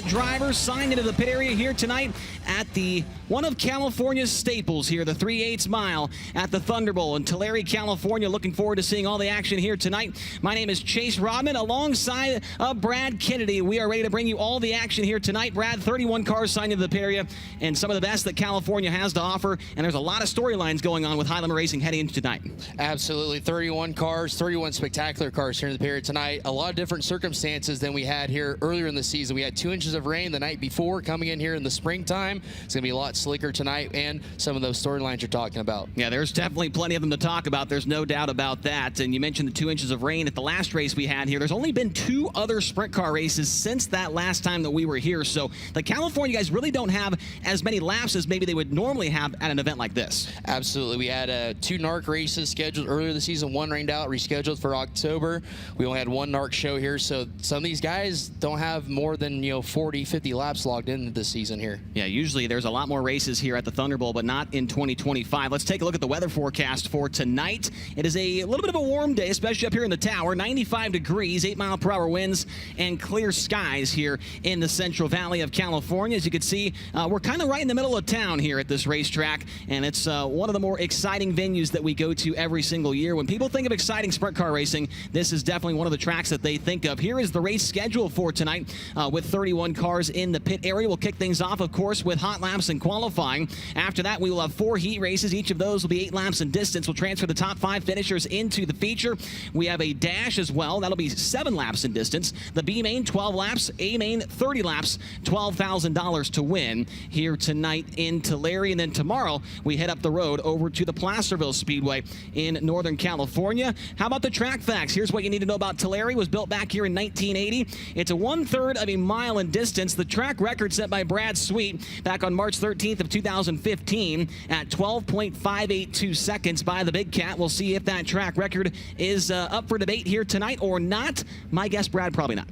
drivers signed into the pit area here tonight at the one of California's staples here, the 3/8 mile at the Thunderbowl in Tulare, California. Looking forward to seeing all the action here tonight. My name is Chase Rodman alongside Brad Kennedy. We are ready to bring you all the action here tonight. Brad, 31 cars signed into the pit area and some of the best that California has to offer. And there's a lot of storylines going on with High Limit Racing heading into tonight. Absolutely. 31 cars, 31 spectacular cars here in the pit area tonight. A lot of different circumstances than we had here earlier in the season. We had 2 inches of rain the night before coming in here in the springtime. It's going to be a lot slicker tonight, and some of those storylines you're talking about. Yeah, there's definitely plenty of them to talk about. There's no doubt about that. And you mentioned the 2 inches of rain at the last race we had here. There's only been 2 other sprint car races since that last time that we were here. So the California guys really don't have as many laps as maybe they would normally have at an event like this. Absolutely. We had 2 NARC races scheduled earlier this season. 1 rained out, rescheduled for October. We only had 1 NARC show here. So some of these guys don't have more than 40, 50 laps logged in this season here. Yeah, usually there's a lot more races here at the Thunderbowl, but not in 2025. Let's take a look at the weather forecast for tonight. It is a little bit of a warm day, especially up here in the tower. 95 degrees, 8-mile-per-hour winds, and clear skies here in the Central Valley of California. As you can see, we're kind of right in the middle of town here at this racetrack, and it's one of the more exciting venues that we go to every single year. When people think of exciting sprint car racing, this is definitely one of the tracks that they think of. Here is the race schedule for tonight with 31 cars in the pit area. We'll kick things off, of course, with hot laps and qualifying. After that, we will have 4 heat races. Each of those will be 8 laps in distance. We'll transfer the top 5 finishers into the feature. We have a dash as well. That'll be 7 laps in distance. The B main, 12 laps. A main, 30 laps. $12,000 to win here tonight in Tulare. And then tomorrow, we head up the road over to the Placerville Speedway in Northern California. How about the track facts? Here's what you need to know about Tulare. It was built back here in 1980. It's a 1/3 of a mile in distance. The track record set by Brad Sweet back on March 13th of 2015 at 12.582 seconds by the Big Cat. We'll see if that track record is up for debate here tonight or not. My guess, Brad, probably not.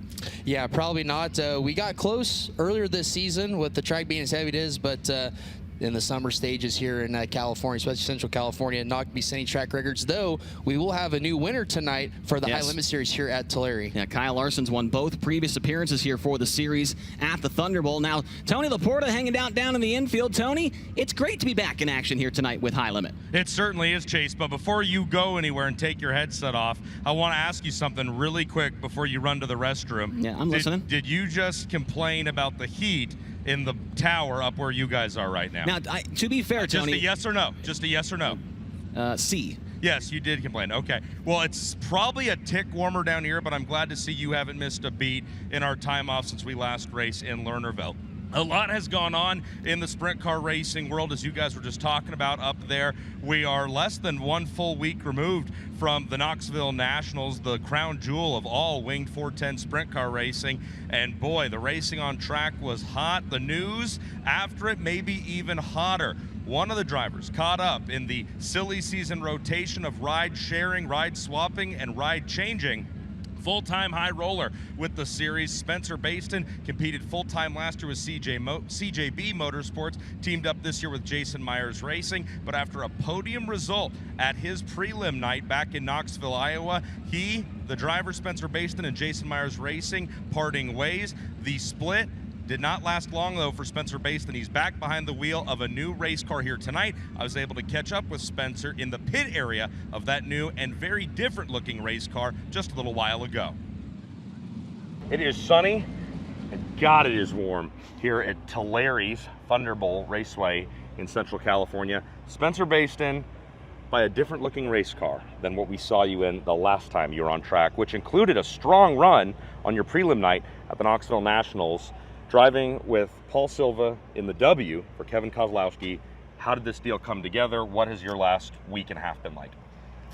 Yeah, probably not. We got close earlier this season with the track being as heavy as it is, but in the summer stages here in California, especially Central California, not going to be setting track records, though we will have a new winner tonight for the High Limit Series here at Tulare. Yeah, Kyle Larson's won both previous appearances here for the series at the Thunderbowl. Now, Tony Laporta hanging out down in the infield. Tony, it's great to be back in action here tonight with High Limit. It certainly is, Chase, but before you go anywhere and take your headset off, I want to ask you something really quick before you run to the restroom. Yeah, I'm listening. Did you just complain about the heat in the tower up where you guys are right now? Now, to be fair, Tony. Just a yes or no. Just a yes or no. C. Yes, you did complain. Okay. Well, it's probably a tick warmer down here, but I'm glad to see you haven't missed a beat in our time off since we last raced in Lernerville. A lot has gone on in the sprint car racing world, as you guys were just talking about up there. We are less than 1 full week removed from the Knoxville Nationals, the crown jewel of all winged 410 sprint car racing. And boy, the racing on track was hot. The news after it may be even hotter. One of the drivers caught up in the silly season rotation of ride sharing, ride swapping, and ride changing. Full-time high roller with the series. Spencer Baston competed full-time last year with CJB Motorsports, teamed up this year with Jason Myers Racing, but after a podium result at his prelim night back in Knoxville, Iowa, the driver Spencer Baston and Jason Myers Racing parting ways. The split did not last long, though, for Spencer Baston. He's back behind the wheel of a new race car here tonight. I was able to catch up with Spencer in the pit area of that new and very different-looking race car just a little while ago. It is sunny, and God, it is warm here at Tulare's Thunderbowl Raceway in Central California. Spencer Baston by a different-looking race car than what we saw you in the last time you were on track, which included a strong run on your prelim night at the Knoxville Nationals, driving with Paul Silva in the W for Kevin Kozlowski. How did this deal come together? What has your last week and a half been like?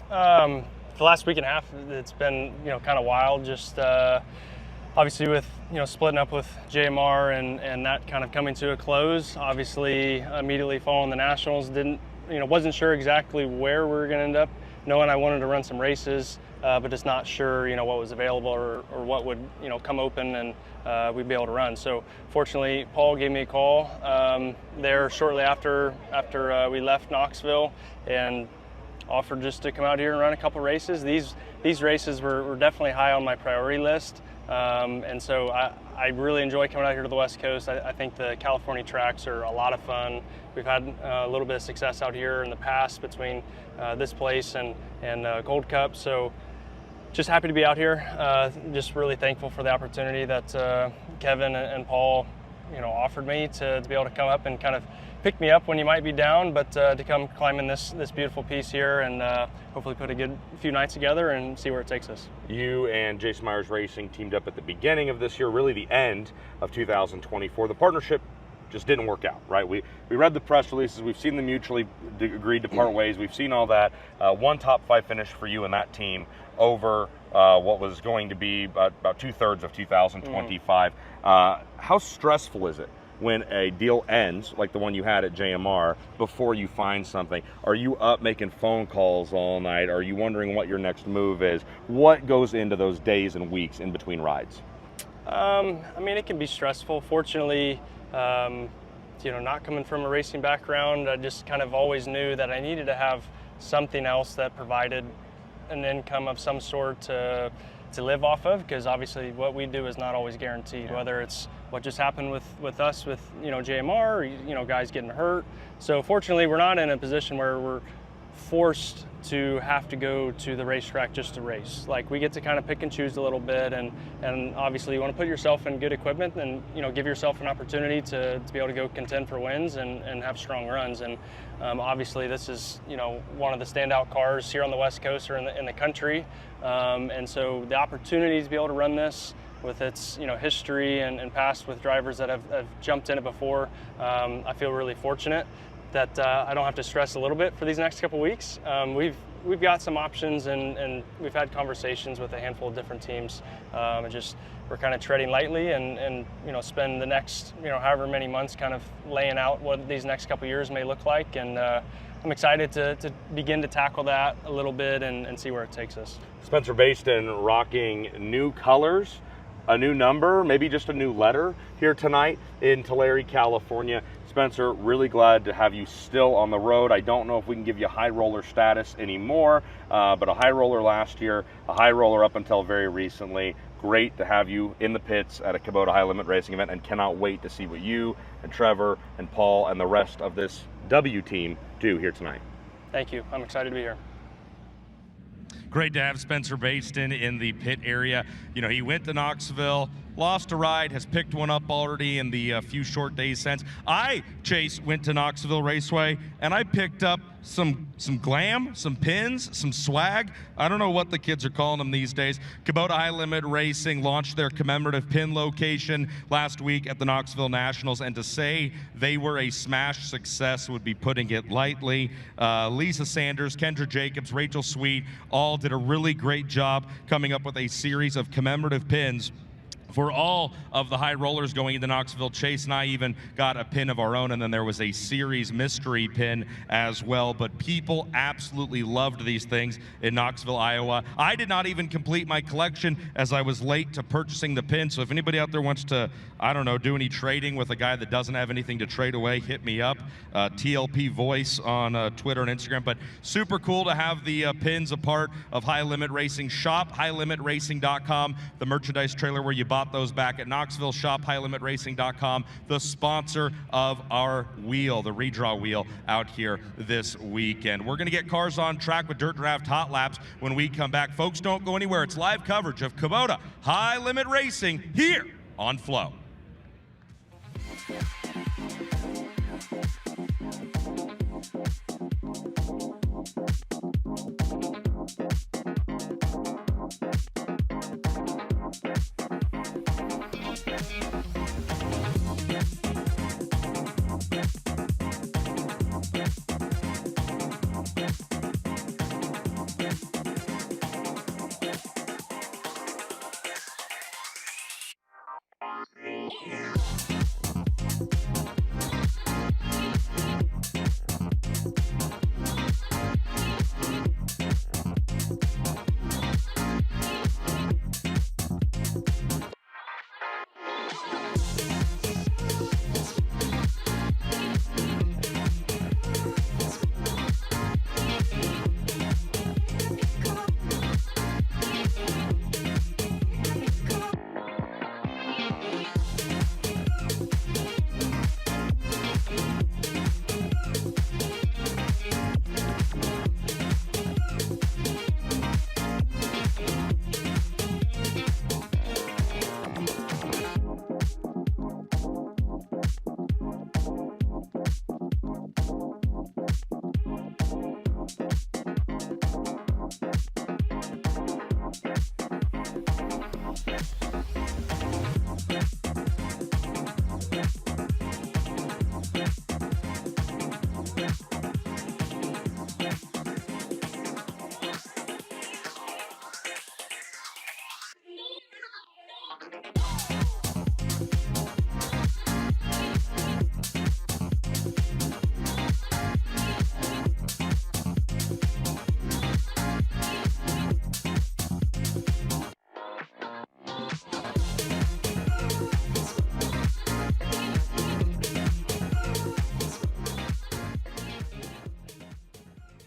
The last week and a half, it's been kind of wild. Just obviously with splitting up with JMR and that kind of coming to a close. Obviously, immediately following the Nationals, wasn't sure exactly where we were going to end up. Knowing I wanted to run some races, but just not sure, what was available or what would, come open and we'd be able to run. So fortunately, Paul gave me a call there shortly after we left Knoxville and offered just to come out here and run a couple races. These races were definitely high on my priority list. And so I really enjoy coming out here to the West Coast. I think the California tracks are a lot of fun. We've had a little bit of success out here in the past between this place and Gold Cup. So just happy to be out here. Just really thankful for the opportunity that Kevin and Paul, offered me to be able to come up and kind of pick me up when you might be down, but to come climbing this beautiful piece here and hopefully put a good few nights together and see where it takes us. You and Jason Myers Racing teamed up at the beginning of this year, really the end of 2024. The partnership just didn't work out, right? We read the press releases, we've seen them mutually agreed to part ways, we've seen all that. One top 5 finish for you and that team over what was going to be about 2/3 of 2025. How stressful is it when a deal ends, like the one you had at JMR, before you find something? Are you up making phone calls all night? Are you wondering what your next move is? What goes into those days and weeks in between rides? It can be stressful. Fortunately, not coming from a racing background, I just kind of always knew that I needed to have something else that provided an income of some sort to live off of, because obviously what we do is not always guaranteed, whether it's what just happened with us with JMR or guys getting hurt. So fortunately we're not in a position where we're forced to have to go to the racetrack just to race. Like, we get to kind of pick and choose a little bit, and obviously you want to put yourself in good equipment and give yourself an opportunity to be able to go contend for wins and have strong runs. And obviously this is one of the standout cars here on the West Coast or in the country, and so the opportunity to be able to run this with its history and past with drivers that have jumped in it before, I feel really fortunate that I don't have to stress a little bit for these next couple weeks. We've got some options, and we've had conversations with a handful of different teams. We're kind of treading lightly and spend the next however many months kind of laying out what these next couple years may look like. And I'm excited to begin to tackle that a little bit and see where it takes us. Spencer Baston rocking new colors, a new number, maybe just a new letter here tonight in Tulare, California. Spencer, really glad to have you still on the road. I don't know if we can give you high roller status anymore, but a high roller last year, a high roller up until very recently. Great to have you in the pits at a Kubota high limit racing event, and cannot wait to see what you and Trevor and Paul and the rest of this W team do here tonight. Thank you. I'm excited to be here. Great to have Spencer Baston in the pit area. He went to Knoxville, lost a ride, has picked one up already in the few short days since. Chase, went to Knoxville Raceway, and I picked up some glam, some pins, some swag. I don't know what the kids are calling them these days. Kubota High Limit Racing launched their commemorative pin location last week at the Knoxville Nationals, and to say they were a smash success would be putting it lightly. Lisa Sanders, Kendra Jacobs, Rachel Sweet all did a really great job coming up with a series of commemorative pins for all of the high rollers going into Knoxville. Chase and I even got a pin of our own, and then there was a series mystery pin as well. But people absolutely loved these things in Knoxville, Iowa. I did not even complete my collection as I was late to purchasing the pin. So if anybody out there wants to, do any trading with a guy that doesn't have anything to trade away, hit me up. TLP Voice on Twitter and Instagram. But super cool to have the pins a part of High Limit Racing. Shop highlimitracing.com, the merchandise trailer where you bought those back at Knoxville. Shop highlimitracing.com, the sponsor of our wheel, the redraw wheel out here this weekend. We're going to get cars on track with Dirt Draft Hot Laps when we come back. Folks, don't go anywhere. It's live coverage of Kubota High Limit Racing here on Flow.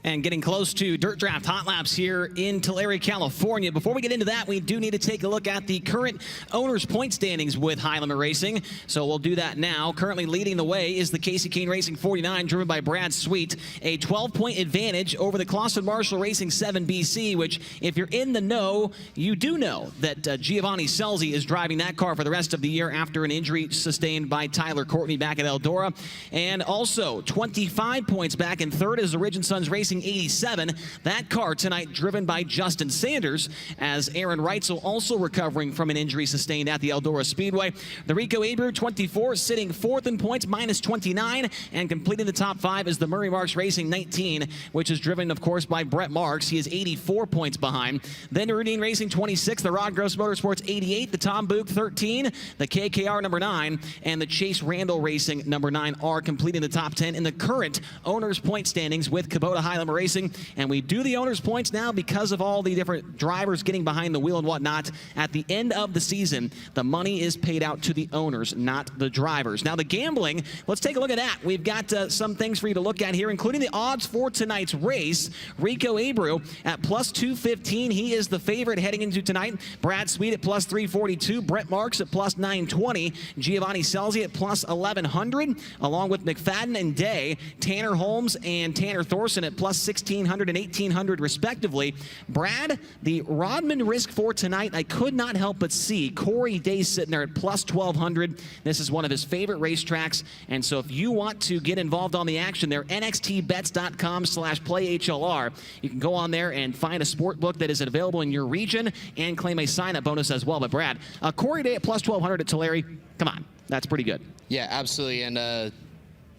And getting close to Dirt Draft Hot Laps here in Tulare, California. Before we get into that, we do need to take a look at the current owners' point standings with High Limit Racing. So we'll do that now. Currently leading the way is the Casey Kane Racing 49, driven by Brad Sweet. A 12-point advantage over the Clausen Marshall Racing 7BC, which, if you're in the know, you do know that Giovanni Scelzi is driving that car for the rest of the year after an injury sustained by Tyler Courtney back at Eldora. And also 25 points back in third is Origin Sons Racing 87. That car tonight driven by Justin Sanders, as Aaron Reitzel also recovering from an injury sustained at the Eldora Speedway. The Rico Abreu 24 sitting fourth in points, minus 29, and completing the top 5 is the Murray Marks Racing 19, which is driven, of course, by Brett Marks. He is 84 points behind. Then the Rudine Racing 26, the Rod Gross Motorsports 88, the Tom Book 13, the KKR number 9, and the Chase Randall Racing number 9 are completing the top 10 in the current owners' point standings with Kubota High Limit Racing. And we do the owners' points now because of all the different drivers getting behind the wheel and whatnot. At the end of the season, the money is paid out to the owners, not the drivers. Now, the gambling, let's take a look at that. We've got some things for you to look at here, including the odds for tonight's race. Rico Abreu at plus 215. He is the favorite heading into tonight. Brad Sweet at plus 342. Brett Marks at plus 920. Giovanni Scelzi at plus 1100, along with McFadden and Day. Tanner Holmes and Tanner Thorson at plus 1600 and 1800 respectively. Brad, the Rodman risk for tonight, I could not help but see Corey Day sitting there at plus 1200. This is one of his favorite racetracks, and so if you want to get involved on the action there, nxtbets.com/playhlr. You can go on there and find a sport book that is available in your region and claim a sign-up bonus as well. But Brad, Corey Day at plus 1200 at Tulare, come on, that's pretty good. Yeah, absolutely, and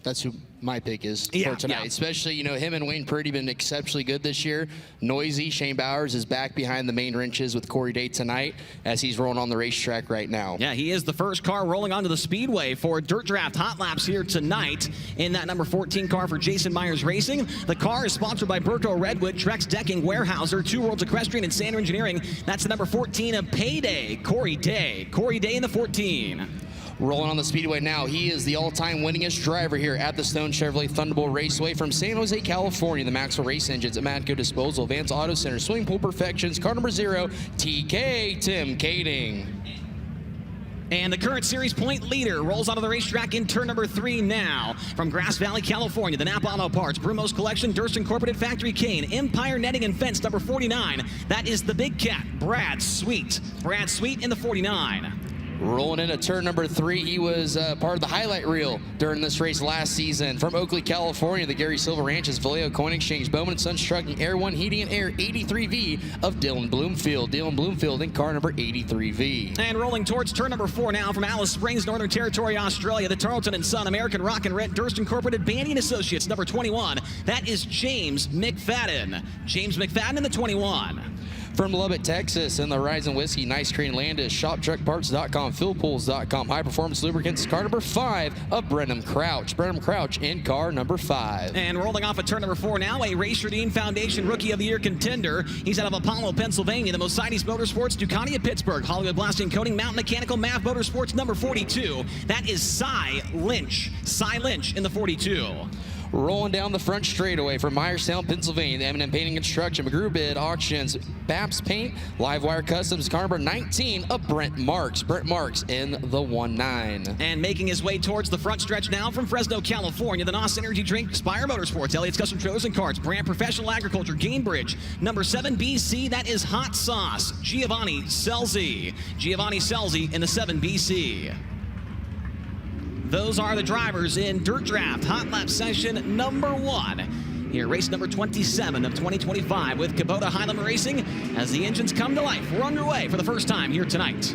that's who my pick is for tonight. Yeah. Especially, you know, him and Wayne Purdy been exceptionally good this year. Noisy Shane Bowers is back behind the main wrenches with Corey Day tonight as he's rolling on the racetrack right now. Yeah, he is the first car rolling onto the speedway for Dirt Draft Hot Laps here tonight in that number 14 car for Jason Myers Racing. The car is sponsored by Berto Redwood, Trex Decking, Weyerhaeuser, Two Worlds Equestrian, and Sander Engineering. That's the number 14 of Payday, Corey Day. Corey Day in the 14. Rolling on the speedway now, he is the all-time winningest driver here at the Stone Chevrolet Thunderbowl Raceway from San Jose, California. The Maxwell Race Engines at Matco Disposal, Vance Auto Center, Swimming Pool Perfections, car number 0, TK Tim Kading. And the current series point leader rolls onto the racetrack in turn number 3 now. From Grass Valley, California, the Napa Auto Parts, Brumos Collection, Durst Incorporated Factory Kane, Empire Netting and Fence, number 49. That is the Big Cat, Brad Sweet. Brad Sweet in the 49. Rolling into turn number 3, he was part of the highlight reel during this race last season. From Oakley, California, the Gary Silva Ranches, Vallejo Coin Exchange, Bowman & Sons Trucking, Air One Heating and Air 83V of Dylan Bloomfield. Dylan Bloomfield in car number 83V. And rolling towards turn number 4 now from Alice Springs, Northern Territory, Australia, the Tarleton & Son, American Rock and Rent, Durst Incorporated, Bandy & Associates, number 21. That is James McFadden. James McFadden in the 21. From Lubbock, Texas, in the Horizon Whiskey, Nice Crane Landis, ShopTruckParts.com, PhilPools.com, High Performance Lubricants, car number 5 of Brenham Crouch. Brenham Crouch in car number 5. And rolling off at turn number 4 now, a Racer Dean Foundation Rookie of the Year contender. He's out of Apollo, Pennsylvania, the Mercedes Motorsports, Ducati of Pittsburgh, Hollywood Blasting Coating, Mountain Mechanical, MAV Motorsports, number 42. That is Cy Lynch. Cy Lynch in the 42. Rolling down the front straightaway from Myerstown, Pennsylvania, the M&M Painting Construction, McGrew Bid Auctions, Baps Paint, Livewire Customs, car number 19 of Brent Marks. Brent Marks in the 19. And making his way towards the front stretch now from Fresno, California, the NOS Energy Drink, Spire Motorsports, Elliott's Custom Trailers and Carts, Brand Professional Agriculture, Gamebridge, number 7 BC, that is Hot Sauce, Giovanni Scelzi. Giovanni Scelzi in the 7 BC. Those are the drivers in Dirt Draft Hot Lap Session number 1. Here, race number 27 of 2025 with Kubota High Limit Racing as the engines come to life. We're underway for the first time here tonight.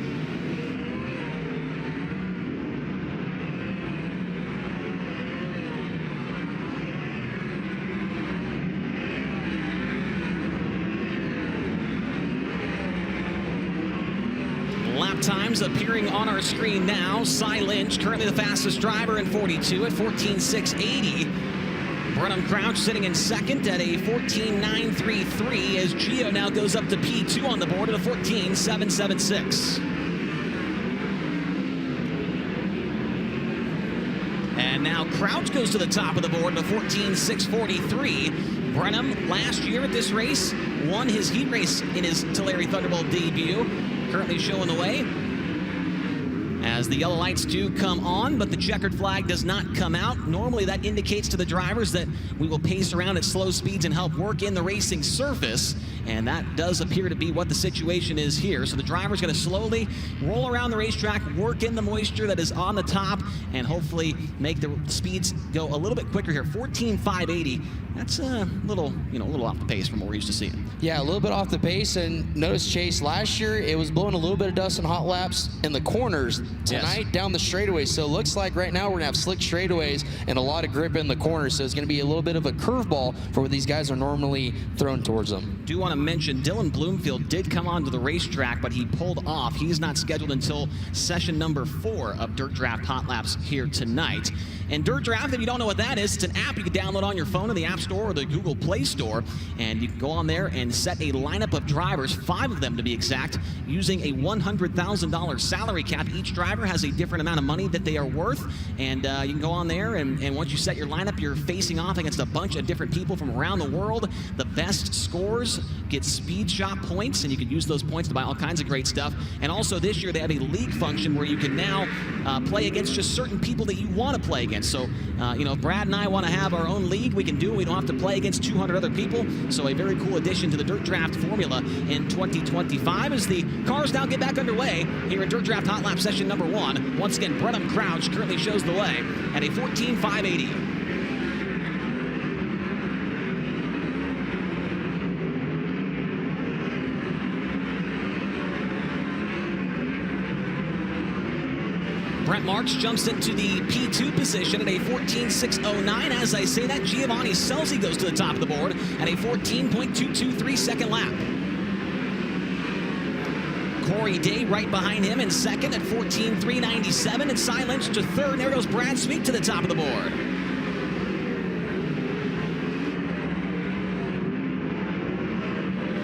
Lap times appearing on our screen now. Cy Lynch, currently the fastest driver in 42 at 14.680. Brenham Crouch sitting in second at a 14.933 as Gio now goes up to P2 on the board at a 14.776. And now Crouch goes to the top of the board at a 14.643. Brenham last year at this race won his heat race in his Tulare Thunderbowl debut. Currently showing the way as the yellow lights do come on, but the checkered flag does not come out. Normally that indicates to the drivers that we will pace around at slow speeds and help work in the racing surface, and that does appear to be what the situation is here. So the driver's going to slowly roll around the racetrack, work in the moisture that is on the top, and hopefully make the speeds go a little bit quicker here. 14,580. That's a little off the pace from what we're used to seeing. Yeah, a little bit off the pace, and notice, Chase, last year it was blowing a little bit of dust and hot laps in the corners. Tonight, down the straightaways. So it looks like right now we're going to have slick straightaways and a lot of grip in the corners. So it's going to be a little bit of a curveball for what these guys are normally thrown towards them. Do want to mention Dylan Bloomfield did come onto the racetrack, but he pulled off. He's not scheduled until session number 4 of Dirt Draft Hot Laps here tonight. And Dirt Draft, if you don't know what that is, it's an app you can download on your phone in the App Store or the Google Play Store, and you can go on there and set a lineup of drivers, 5 of them to be exact, using a $100,000 salary cap. Each driver has a different amount of money that they are worth, and you can go on there, and once you set your lineup, you're facing off against a bunch of different people from around the world. The best scores get speed shop points, and you can use those points to buy all kinds of great stuff. And also this year they have a league function where you can now play against just certain people that you want to play against. So if Brad and I want to have our own league, we can do it. We don't have to play against 200 other people. So a very cool addition to the Dirt Draft formula in 2025 as the cars now get back underway here in Dirt Draft Hot Lap session number 1. Once again, Brenham Crouch currently shows the way at a 14,580. Brent Marks jumps into the P2 position at a 14.609. As I say that, Giovanni Scelzi goes to the top of the board at a 14.223 second lap. Corey Day right behind him in second at 14.397, and Cy Lynch to third. And there goes Brad Sweet to the top of the board.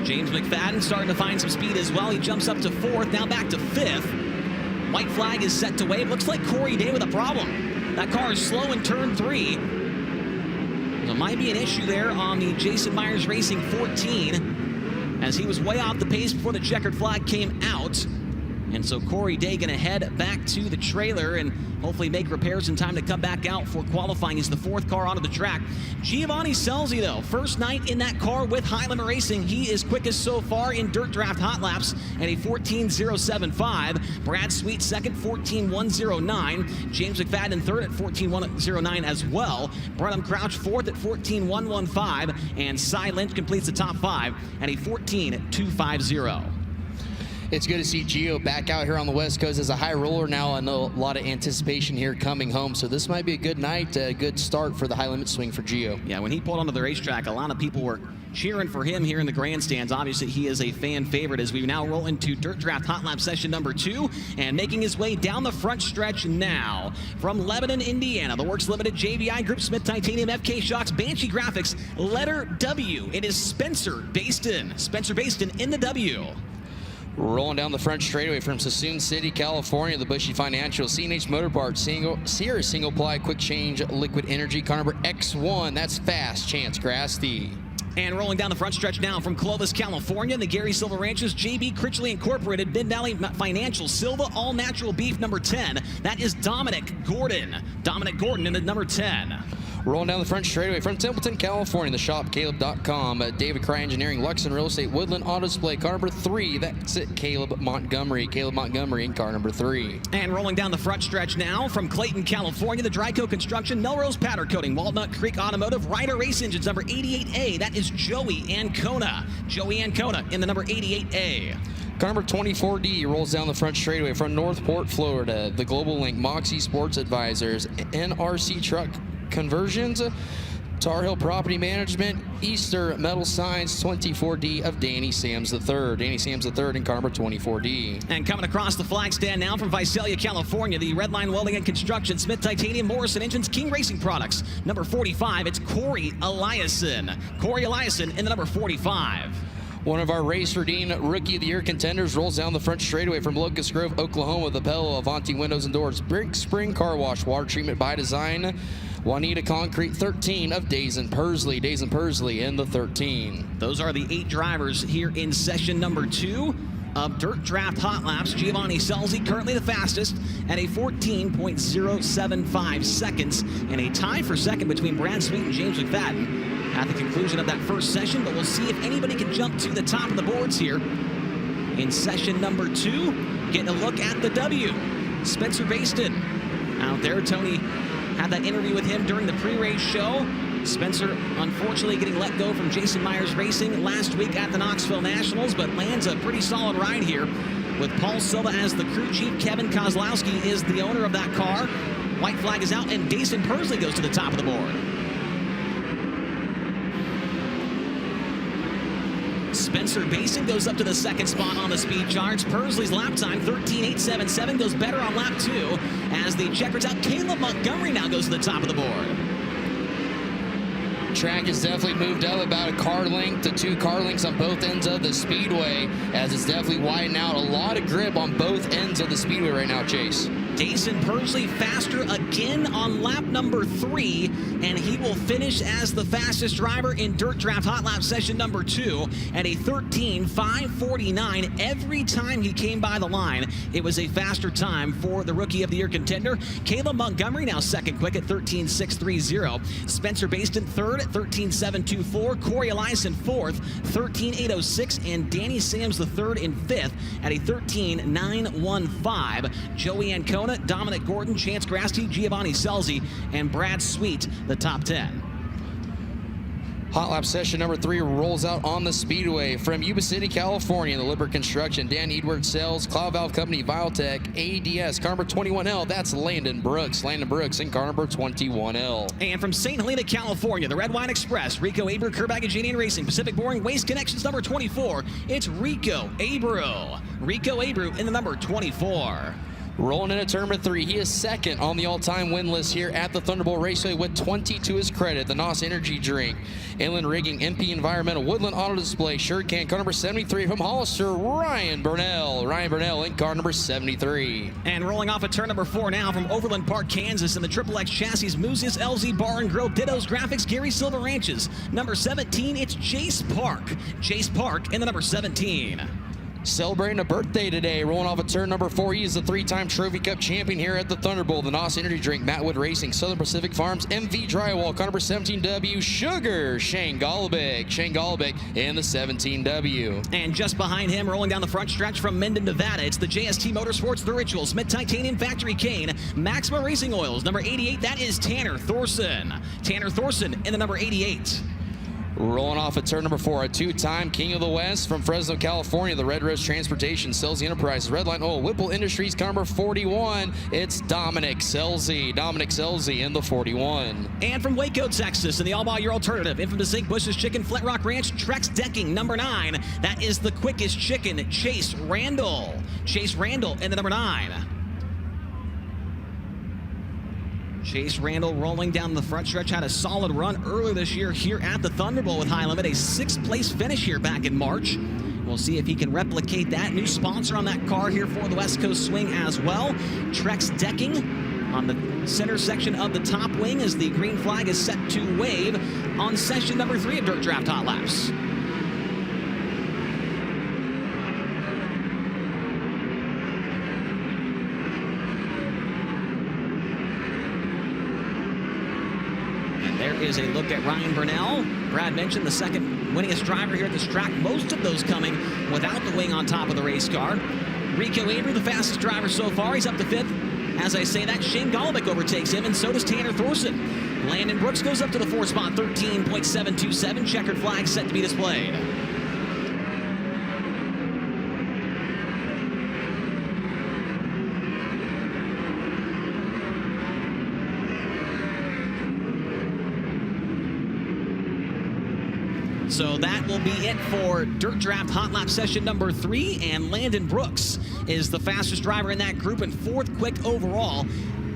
James McFadden starting to find some speed as well. He jumps up to fourth, now back to fifth. White flag is set to wave. Looks like Corey Day with a problem. That car is slow in turn 3. So it might be an issue there on the Jason Myers Racing 14, as he was way off the pace before the checkered flag came out. And so Corey Day going to head back to the trailer and hopefully make repairs in time to come back out for qualifying. He's the 4th car onto the track. Giovanni Scelzi, though, first night in that car with High Limit Racing. He is quickest so far in Dirt Draft Hot Laps at a 14.075. Brad Sweet second, 14.109. James McFadden third at 14.109 as well. Brenham Crouch fourth at 14.115. And Cy Lynch completes the top 5 at a 14.250. It's good to see Gio back out here on the West Coast as a high roller now, and a lot of anticipation here coming home. So this might be a good night, a good start for the high limit swing for Gio. Yeah, when he pulled onto the racetrack, a lot of people were cheering for him here in the grandstands. Obviously, he is a fan favorite as we now roll into Dirt Draft Hot Lap session number 2, and making his way down the front stretch now from Lebanon, Indiana, the Works Limited, JVI Group, Smith Titanium, FK Shocks, Banshee Graphics, letter W. It is Spencer Baston. Spencer Baston in the W. Rolling down the front straightaway from Sassoon City, California, the Bushy Financial, C&H Motor Parts, Sierra Single Ply, Quick Change, Liquid Energy, car number X1. That's fast, Chance Grasty. And rolling down the front stretch now from Clovis, California, the Gary Silva Ranches, JB Critchley Incorporated, Mid Valley Financial, Silva All Natural Beef number 10. That is Dominic Gordon. Dominic Gordon in the number 10. Rolling down the front straightaway from Templeton, California, the shop, Caleb.com, David Cry Engineering, Luxon Real Estate, Woodland Auto Display, car number 3. That's it, Caleb Montgomery in car number 3. And rolling down the front stretch now from Clayton, California, the Dryco Construction, Melrose Powder Coating, Walnut Creek Automotive, Ryder Race Engines, number 88A. That is Joey Ancona. Joey Ancona in the number 88A. Car number 24D rolls down the front straightaway from Northport, Florida, the Global Link, Moxie Sports Advisors, NRC Truck Conversions, Tar Heel Property Management, Easter Metal Signs, 24D of Danny Sams III. Danny Sams III in car number 24D. And coming across the flag stand now from Visalia, California, the Redline Welding and Construction, Smith Titanium, Morrison Engines, King Racing Products, number 45. It's Corey Eliason. Corey Eliason in the number 45. One of our Race Redeemed Rookie of the Year contenders rolls down the front straightaway from Locust Grove, Oklahoma, the Pella Avanti Windows and Doors, Brick Spring Car Wash, Water Treatment by Design, Juanita Concrete 13 of Dazen Pursley. Dazen Pursley in the 13. Those are the 8 drivers here in session number 2 of Dirt Draft Hot Laps. Giovanni Selzy currently the fastest at a 14.075 seconds, and a tie for second between Brad Sweet and James McFadden at the conclusion of that first session. But we'll see if anybody can jump to the top of the boards here in session number 2. Getting a look at the W. Spencer Baston out there. Tony had that interview with him during the pre-race show. Spencer, unfortunately, getting let go from Jason Myers Racing last week at the Knoxville Nationals, but lands a pretty solid ride here with Paul Silva as the crew chief. Kevin Kozlowski is the owner of that car. White flag is out, and Dason Pursley goes to the top of the board. Spencer Basin goes up to the second spot on the speed charts. Pursley's lap time, 13.877, goes better on lap 2 as the checker's out. Caleb Montgomery now goes to the top of the board. Track has definitely moved up about a car length to 2 car lengths on both ends of the speedway, as it's definitely widened out. A lot of grip on both ends of the speedway right now, Chase. Dason Pursley faster again on lap number 3, and he will finish as the fastest driver in Dirt Draft Hot Lap session number 2 at a 13.549. Every time he came by the line, it was a faster time for the Rookie of the Year contender. Caleb Montgomery now second quick at 13.630. Spencer Baston third at 13.724. Corey Eliason fourth, 13.806. And Danny Sams the third and fifth at a 13.915. Joey Ancona, Dominic Gordon, Chance Grasty, Giovanni Selzy, and Brad Sweet, the top 10. Hot Lap session number 3 rolls out on the speedway from Yuba City, California. The Lippert Construction, Dan Edwards Sales, Cloud Valve Company, Viotech, ADS, car number 21L. That's Landon Brooks. Landon Brooks in car number 21L. And from St. Helena, California, the Red Wine Express, Rico Abreu, Kerbag Engineering Racing, Pacific Boring Waste Connections number 24. It's Rico Abreu. Rico Abreu in the number 24. Rolling into turn number 3, he is second on the all-time win list here at the Thunderbowl Raceway with 20 to his credit. The NOS Energy Drink, Inland Rigging, MP Environmental, Woodland Auto Display, Surecan, car number 73 from Hollister, Ryan Burnell. Ryan Burnell in car number 73. And rolling off at turn number 4 now from Overland Park, Kansas, in the XXX Chassis, Muzius, LZ Bar and Grill, Dittos Graphics, Gary Silver Ranches. Number 17, it's Jace Park. Jace Park in the number 17. Celebrating a birthday today, rolling off at turn number 4. He is the 3-time Trophy Cup champion here at the Thunderbowl. The NOS Energy Drink, Mattwood Racing, Southern Pacific Farms, MV Drywall, car number 17W, Sugar, Shane Golobic. Shane Golobic in the 17W. And just behind him, rolling down the front stretch from Minden, Nevada, it's the JST Motorsports, The Rituals, Mid-Titanium Factory Cane, Maxima Racing Oils, number 88, that is Tanner Thorson. Tanner Thorson in the number 88. Rolling off at turn number 4, a 2-time King of the West from Fresno, California, the Red Rose Transportation, Selzy Enterprises, Redline Oil, Whipple Industries, car number 41, it's Dominic Selzy. Dominic Selzy in the 41. And from Waco, Texas, in the all-by your alternative, Infamous Zinc, Bush's Chicken, Flint Rock Ranch, Trex Decking, number 9, that is the quickest chicken, Chase Randall. Chase Randall in the number 9. Chase Randall rolling down the front stretch, had a solid run earlier this year here at the Thunderbowl with High Limit, a 6th place finish here back in March. We'll see if he can replicate that. New sponsor on that car here for the West Coast Swing as well. Trex Decking on the center section of the top wing as the green flag is set to wave on session number 3 of Dirt Draft Hot Laps. There is a look at Ryan Burnell. Brad mentioned the second winningest driver here at this track. Most of those coming without the wing on top of the race car. Rico Abreu, the fastest driver so far. He's up to 5th. As I say that, Shane Golobic overtakes him, and so does Tanner Thorson. Landon Brooks goes up to the 4th spot, 13.727. Checkered flag set to be displayed. So that will be it for Dirt Draft Hot Lap session number 3, and Landon Brooks is the fastest driver in that group and 4th quick overall.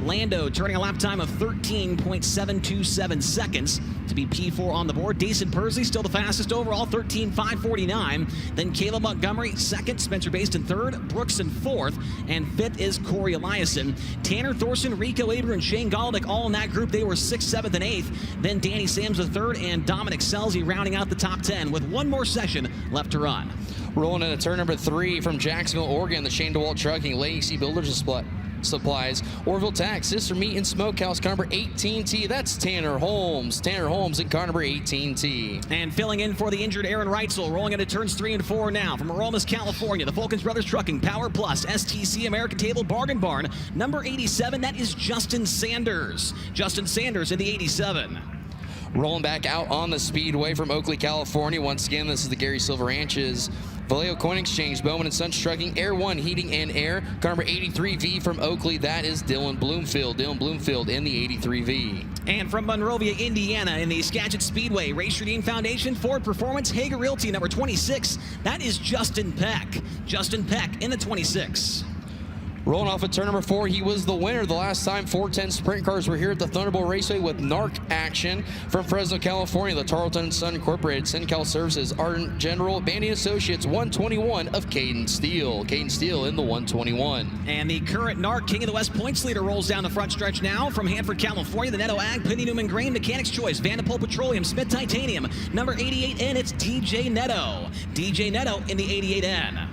Lando turning a lap time of 13.727 seconds to be P4 on the board. Dason Persley still the fastest overall, 13.549. Then Caleb Montgomery second, Spencer Baston third, Brooks in fourth, and fifth is Corey Eliason. Tanner Thorson, Rico Aber, and Shane Goldick all in that group. They were 6th, 7th, and 8th. Then Danny Sams the third, and Dominic Selzy rounding out the top 10 with one more session left to run. Rolling into turn number 3 from Jacksonville, Oregon, the Shane DeWalt Trucking, Legacy Builders Supplies, Orville Tax, Sister Meat and Smokehouse, car number 18T. That's Tanner Holmes. Tanner Holmes in car number 18T. And filling in for the injured Aaron Reitzel, rolling into turns 3 and 4 now. From Aromas, California, the Fulkins Brothers Trucking, Power Plus, STC, American Table, Bargain Barn, number 87, that is Justin Sanders. Justin Sanders in the 87. Rolling back out on the speedway from Oakley, California. Once again, this is the Gary Silver Ranches Vallejo Coin Exchange, Bowman & Sons Trucking, Air One Heating and Air. Car number 83V from Oakley, that is Dylan Bloomfield. Dylan Bloomfield in the 83V. And from Monrovia, Indiana, in the Skagit Speedway, Race Redeem Foundation, Ford Performance, Hager Realty, number 26, that is Justin Peck. Justin Peck in the 26. Rolling off at turn number 4, he was the winner the last time 410 sprint cars were here at the Thunderbowl Raceway with NARC action from Fresno, California. The Tarleton Sun Incorporated, SynCal Services, Ardent General, Bandy Associates, 121 of Caden Steele. Caden Steele in the 121. And the current NARC King of the West points leader rolls down the front stretch now from Hanford, California. The Netto Ag, Penny Newman Grain, Mechanics Choice, Vanderpool Petroleum, Smith Titanium, number 88N, it's DJ Netto. DJ Netto in the 88N.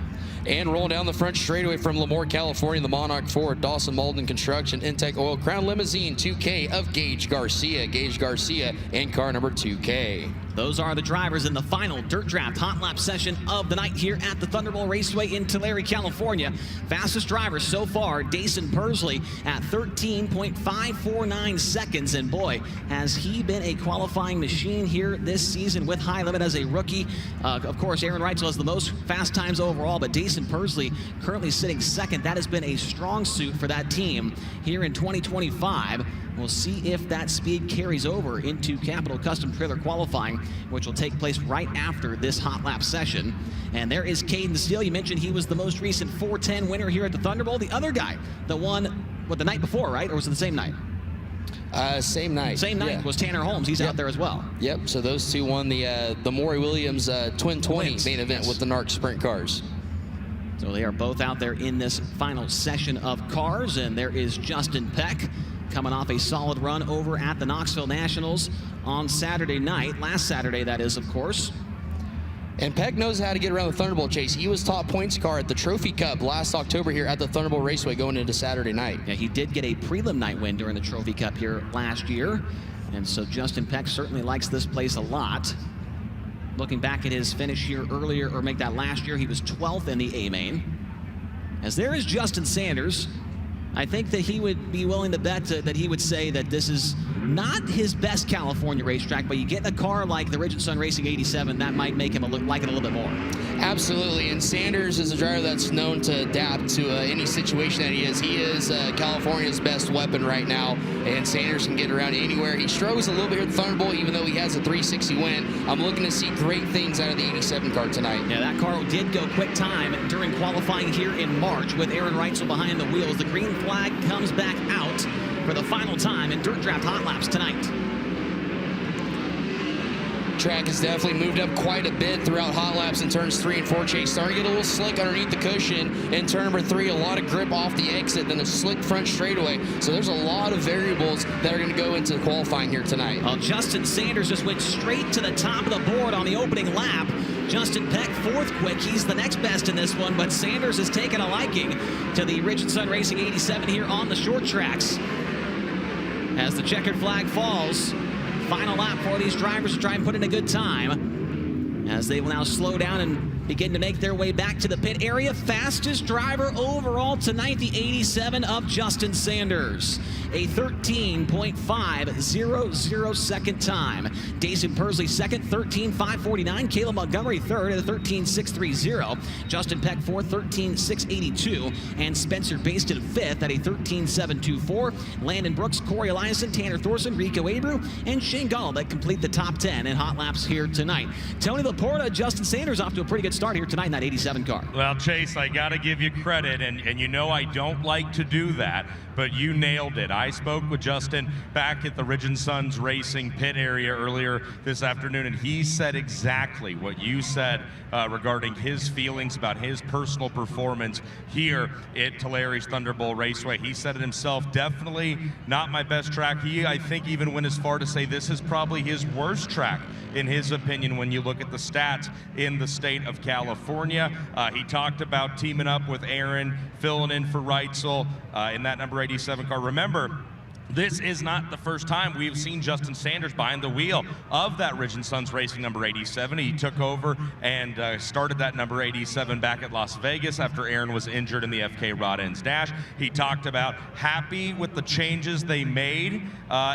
And rolling down the front straightaway from Lemoore, California, the Monarch Ford, Dawson Malden Construction, Intech Oil, Crown Limousine, 2K of Gage Garcia. Gage Garcia in car number 2K. Those are the drivers in the final Dirt Draft Hot Lap session of the night here at the Thunderbowl Raceway in Tulare, California. Fastest driver so far, Dason Persley at 13.549 seconds. And boy, has he been a qualifying machine here this season with high limit as a rookie. Of course, Aaron Reitzel has the most fast times overall, but Dason Persley currently sitting second. That has been a strong suit for that team here in 2025. We'll see if that speed carries over into Capital Custom Trailer qualifying, which will take place right after this hot lap session. And there is Caden Steele. You mentioned he was the most recent 410 winner here at the Thunderbowl. The other guy, the one, the night before, right? Or was it the same night? Same night. Same night was Tanner Holmes. He's out there as well. Yep, so those two won the Maury Williams Twin 20 main event with the NARC sprint cars. So they are both out there in this final session of cars, and there is Justin Peck coming off a solid run over at the Knoxville Nationals on Saturday night. Last Saturday, that is, of course. And Peck knows how to get around the Thunderbolt chase. He was top points car at the Trophy Cup last October here at the Thunderbolt Raceway going into Saturday night. Yeah, he did get a prelim night win during the Trophy Cup here last year. And so Justin Peck certainly likes this place a lot. Looking back at his finish here earlier, or make that last year, he was 12th in the A-Main. As there is Justin Sanders. I think that he would be willing to bet that he would say that this is not his best California racetrack, but you get a car like the Ridge & Sun Racing 87, that might make him like it a little bit more. Absolutely, and Sanders is a driver that's known to adapt to any situation that he is. He is California's best weapon right now, and Sanders can get around anywhere. He struggles a little bit here at the Thunderbowl, even though he has a 360 win. I'm looking to see great things out of the 87 car tonight. Yeah, that car did go quick time during qualifying here in March with Aaron Reitzel behind the wheels. The green flag comes back out for the final time in Dirt Draft Hot Laps tonight. Track has definitely moved up quite a bit throughout hot laps in turns 3 and 4. Chase starting to get a little slick underneath the cushion in turn number 3. A lot of grip off the exit, then a slick front straightaway. So there's a lot of variables that are going to go into qualifying here tonight. Well, Justin Sanders just went straight to the top of the board on the opening lap. Justin Peck, 4th quick. He's the next best in this one, but Sanders has taken a liking to the Ridge & Sun Racing 87 here on the short tracks. As the checkered flag falls, final lap for these drivers to try and put in a good time, as they will now slow down and begin to make their way back to the pit area. Fastest driver overall tonight, the 87 of Justin Sanders. A 13.500 second time. Dason Persley second, 13.549. Caleb Montgomery third at a 13.630. Justin Peck fourth, 13.682. And Spencer Baston fifth at a 13.724. Landon Brooks, Corey Eliason, Tanner Thorson, Rico Aber, and Shane Gall that complete the top 10 in hot laps here tonight. Tony Laporta, Justin Sanders off to a pretty good start here tonight in that 87 car. Well, Chase, I got to give you credit, and you know I don't like to do that, but you nailed it. I spoke with Justin back at the Ridge & Sons Racing pit area earlier this afternoon, and he said exactly what you said regarding his feelings about his personal performance here at Tulare's Thunderbowl Raceway. He said it himself, definitely not my best track. He, I think, even went as far to say this is probably his worst track, in his opinion, when you look at the stats in the state of California. He talked about teaming up with Aaron, filling in for Reitzel in that number 87 car. Remember, this is not the first time we've seen Justin Sanders behind the wheel of that Ridge & Sons Racing number 87. He took over and started that number 87 back at Las Vegas after Aaron was injured in the FK Rod Ends Dash. He talked about happy with the changes they made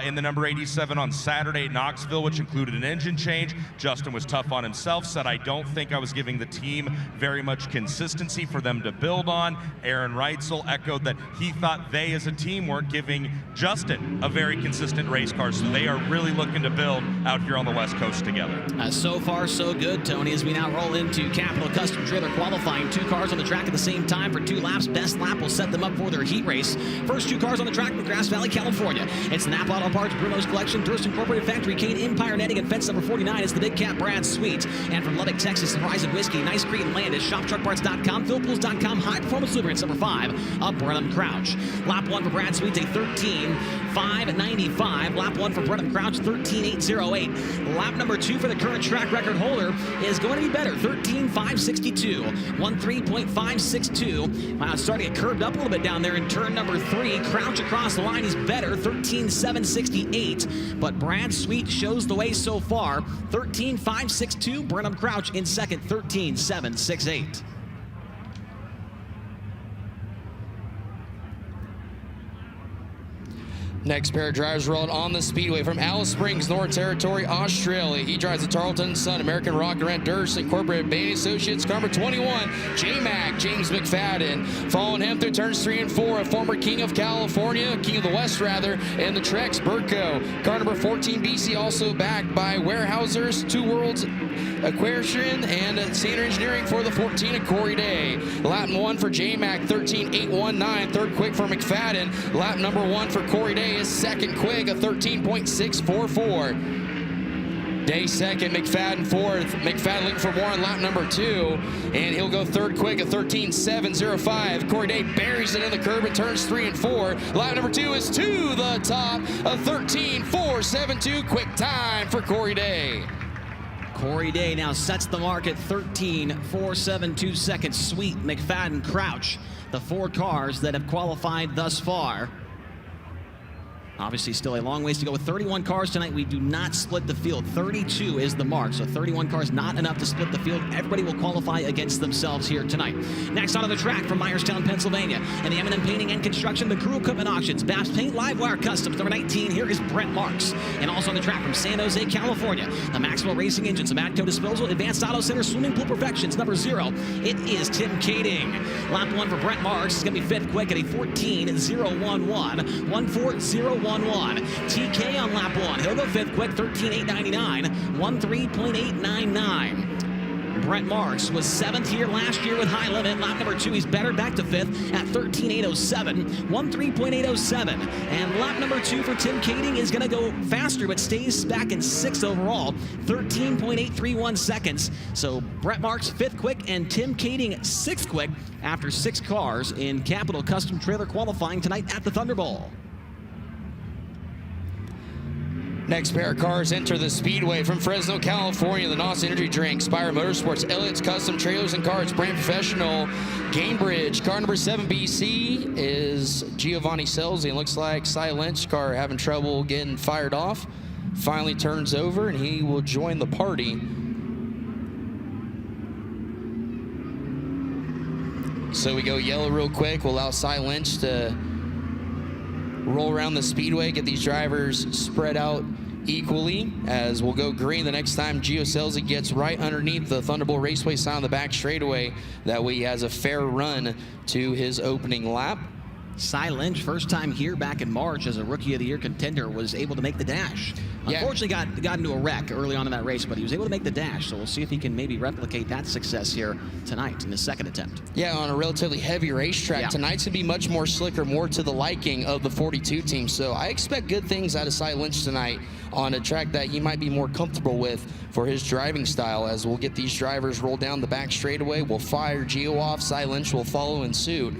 in the number 87 on Saturday at Knoxville, which included an engine change. Justin was tough on himself, said, I don't think I was giving the team very much consistency for them to build on. Aaron Reitzel echoed that he thought they as a team weren't giving Justin a very consistent race car, so they are really looking to build out here on the West Coast together. So far, so good, Tony, as we now roll into Capital Custom Trailer qualifying. 2 cars on the track at the same time for 2 laps. Best lap will set them up for their heat race. First 2 cars on the track from Grass Valley, California. It's Napa Auto Parts, Bruno's Collection, Durst Incorporated Factory, Kane Empire Netting, and fence number 49 is the Big Cat Brad Sweet. And from Lubbock, Texas, Horizon Whiskey, Nice Creek and Landis, ShopTruckParts.com, PhilPools.com, High Performance Lubricants number 5, up Brenham Crouch. Lap 1 for Brad Sweet, a 13.595. Lap 1 for Brenham Crouch, 13.808. Lap number 2 for the current track record holder is going to be better, 13.562. 13.562. Wow, it's starting to get curved up a little bit down there in turn number 3. Crouch across the line, he's better, 13.768. But Brad Sweet shows the way so far, 13.562. Brenham Crouch in second, 13.768. Next pair of drivers rolled on the speedway from Alice Springs, North Territory, Australia. He drives the Tarleton Sun, American Rock and Durst Incorporated, Bain Associates, car number 21, J-Mac, James McFadden. Following him through turns 3 and 4, a former King of California, King of the West rather, and the Trex Burko. Car number 14, BC, also backed by Warehousers, Two Worlds Aquarian, and Sander Engineering for the 14 of Corey Day. Lap 1 for J-Mac, 13.819. Third quick for McFadden. Lap number 1 for Corey Day is second quick, a 13.644. Day second, McFadden fourth. McFadden looking for more on lap number 2, and he'll go third quick, a 13.705. Corey Day buries it in the curb and turns 3 and 4. Lap number 2 is to the top, a 13.472. Quick time for Corey Day. Corey Day now sets the mark at 13.472 seconds. Sweet, McFadden, Crouch, the 4 cars that have qualified thus far. Obviously, still a long ways to go. With 31 cars tonight, we do not split the field. 32 is the mark, so 31 cars not enough to split the field. Everybody will qualify against themselves here tonight. Next onto the track from Myerstown, Pennsylvania, and the M&M Painting and Construction, the Crew Equipment Auctions, Bass Paint, Livewire Customs, number 19. Here is Brent Marks. And also on the track from San Jose, California, the Maxwell Racing Engines, the Matco Disposal, Advanced Auto Center, Swimming Pool Perfections, number 0. It is Tim Kading. Lap 1 for Brent Marks is going to be 5th quick at a 14.011. 14011. TK on lap 1. He'll go 5th quick, 13.899. 13.899. Brent Marks was 7th here last year with High Limit. Lap number 2, he's better, back to 5th at 13.807. 13.807. And lap number 2 for Tim Kading is going to go faster, but stays back in 6th overall. 13.831 seconds. So Brent Marks 5th quick and Tim Kading 6th quick after 6 cars in Capital Custom Trailer qualifying tonight at the Thunderbowl. Next pair of cars enter the speedway from Fresno, California. The NOS Energy Drink, Spire Motorsports, Elliott's Custom Trailers and Cards, Brand Professional, Gamebridge. Car number 7 BC is Giovanni Selzy. It looks like Cy Lynch car having trouble getting fired off. Finally turns over and he will join the party. So we go yellow real quick. We'll allow Cy Lynch to roll around the speedway, get these drivers spread out equally, as we'll go green the next time Gio Selzy gets right underneath the Thunderbowl Raceway sign on the back straightaway. That way he has a fair run to his opening lap. Cy Lynch, first time here back in March as a Rookie of the Year contender, was able to make the dash. Yeah. Unfortunately, got into a wreck early on in that race, but he was able to make the dash. So we'll see if he can maybe replicate that success here tonight in his second attempt. Yeah, on a relatively heavy racetrack. Yeah. Tonight's going to be much more slicker, more to the liking of the 42 team. So I expect good things out of Cy Lynch tonight on a track that he might be more comfortable with for his driving style. As we'll get these drivers roll down the back straightaway, we'll fire Gio off, Cy Lynch will follow in suit.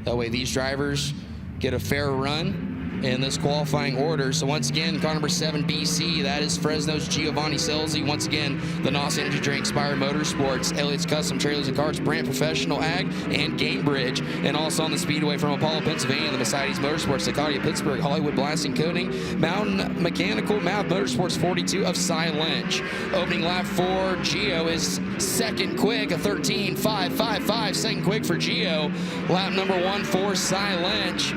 That way these drivers get a fair run in this qualifying order. So once again, car number 7, BC, that is Fresno's Giovanni Selzy. Once again, the NOS Energy Drink, Inspire Motorsports, Elliott's Custom Trailers and Carts, Brand Professional Ag, and Gamebridge. And also on the speedway from Apollo, Pennsylvania, the Mercedes Motorsports, Ducati of Pittsburgh, Hollywood Blasting Coating, Mountain Mechanical, Mav Motorsports 42 of Cy Lynch. Opening lap for Gio is second quick, a 13.555. Second quick for Gio. Lap number 1 for Cy Lynch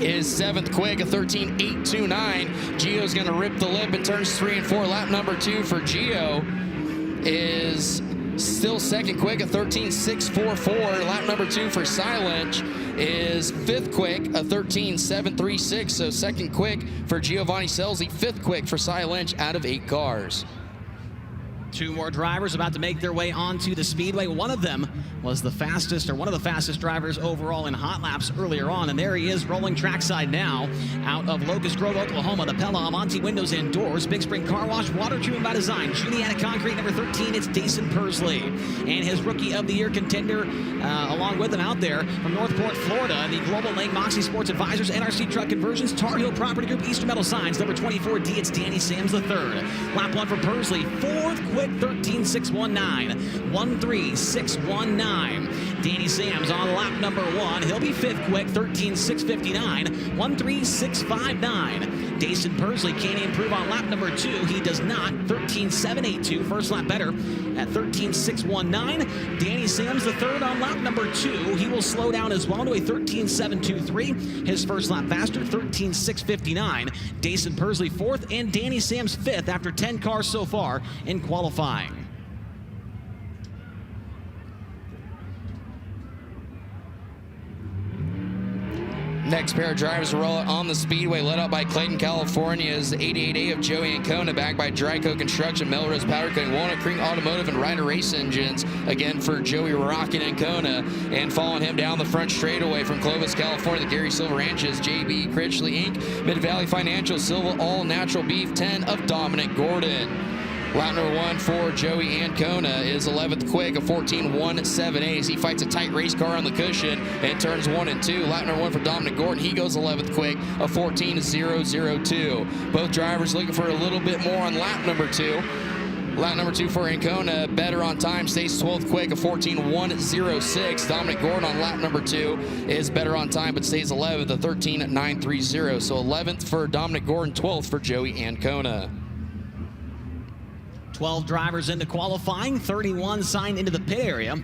is 7th quick, a 13.829. Gio's going to rip the lip in turns 3 and 4. Lap number 2 for Gio is still second quick, a 13.644. Lap number 2 for Cy Lynch is 5th quick, a 13.736. So second quick for Giovanni Selzy, 5th quick for Cy Lynch out of 8 cars. 2 more drivers about to make their way onto the speedway. One of them was the fastest, or one of the fastest drivers overall in hot laps earlier on, and there he is rolling trackside now out of Locust Grove, Oklahoma. The Pella Amonte windows and doors, Big Spring Car Wash, water treatment by design, Juniata Concrete, number 13, it's Dason Persley. And his Rookie of the Year contender along with him out there from Northport, Florida, the Global Lake Moxie Sports Advisors, NRC Truck Conversions, Tar Heel Property Group, Eastern Metal Signs, number 24D, it's Danny Sams III. Lap 1 for Persley, 4th quick, 13.619, 13.619. Danny Sams on lap number 1. He'll be 5th quick, 13.659, 13.659. Dason Persley can't improve on lap number 2. He does not. 13.782. First lap better at 13.619. Danny Sams III on lap number 2. He will slow down as well to a 13.723. His first lap faster, 13.659. Dason Persley 4th and Danny Sams 5th after 10 cars so far in qualifying. Next pair of drivers to roll out on the speedway, led out by Clayton, California, is the 88A of Joey Ancona, backed by Dryco Construction, Melrose Powder Coating, Walnut Creek Automotive, and Ryder Race Engines. Again for Joey Rockin' Ancona. And following him down the front straightaway from Clovis, California, the Gary Silver Ranches, JB Critchley Inc., Mid-Valley Financial, Silva All Natural Beef 10 of Dominic Gordon. Lap number 1 for Joey Ancona is 11th quick, a 14.178 as he fights a tight race car on the cushion and turns 1 and 2. Lap number 1 for Dominic Gordon, he goes 11th quick, a 14.002. Both drivers looking for a little bit more on lap number 2. Lap number 2 for Ancona, better on time, stays 12th quick, a 14.106. Dominic Gordon on lap number 2 is better on time, but stays 11th, a 13.930. So 11th for Dominic Gordon, 12th for Joey Ancona. 12 drivers into qualifying, 31 signed into the pit area.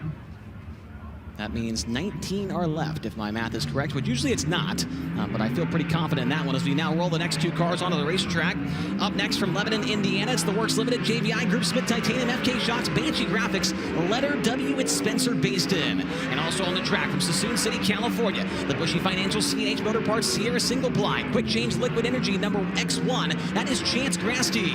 That means 19 are left, if my math is correct, which usually it's not, but I feel pretty confident in that one as we now roll the next 2 cars onto the racetrack. Up next from Lebanon, Indiana, it's the Works Limited, JVI Group, Smith Titanium, FK Shots, Banshee Graphics, letter W, it's Spencer Baston. And also on the track from Sassoon City, California, the Bushy Financial, C&H Motor Parts, Sierra Single Ply, Quick Change Liquid Energy, number X1, that is Chance Grasty.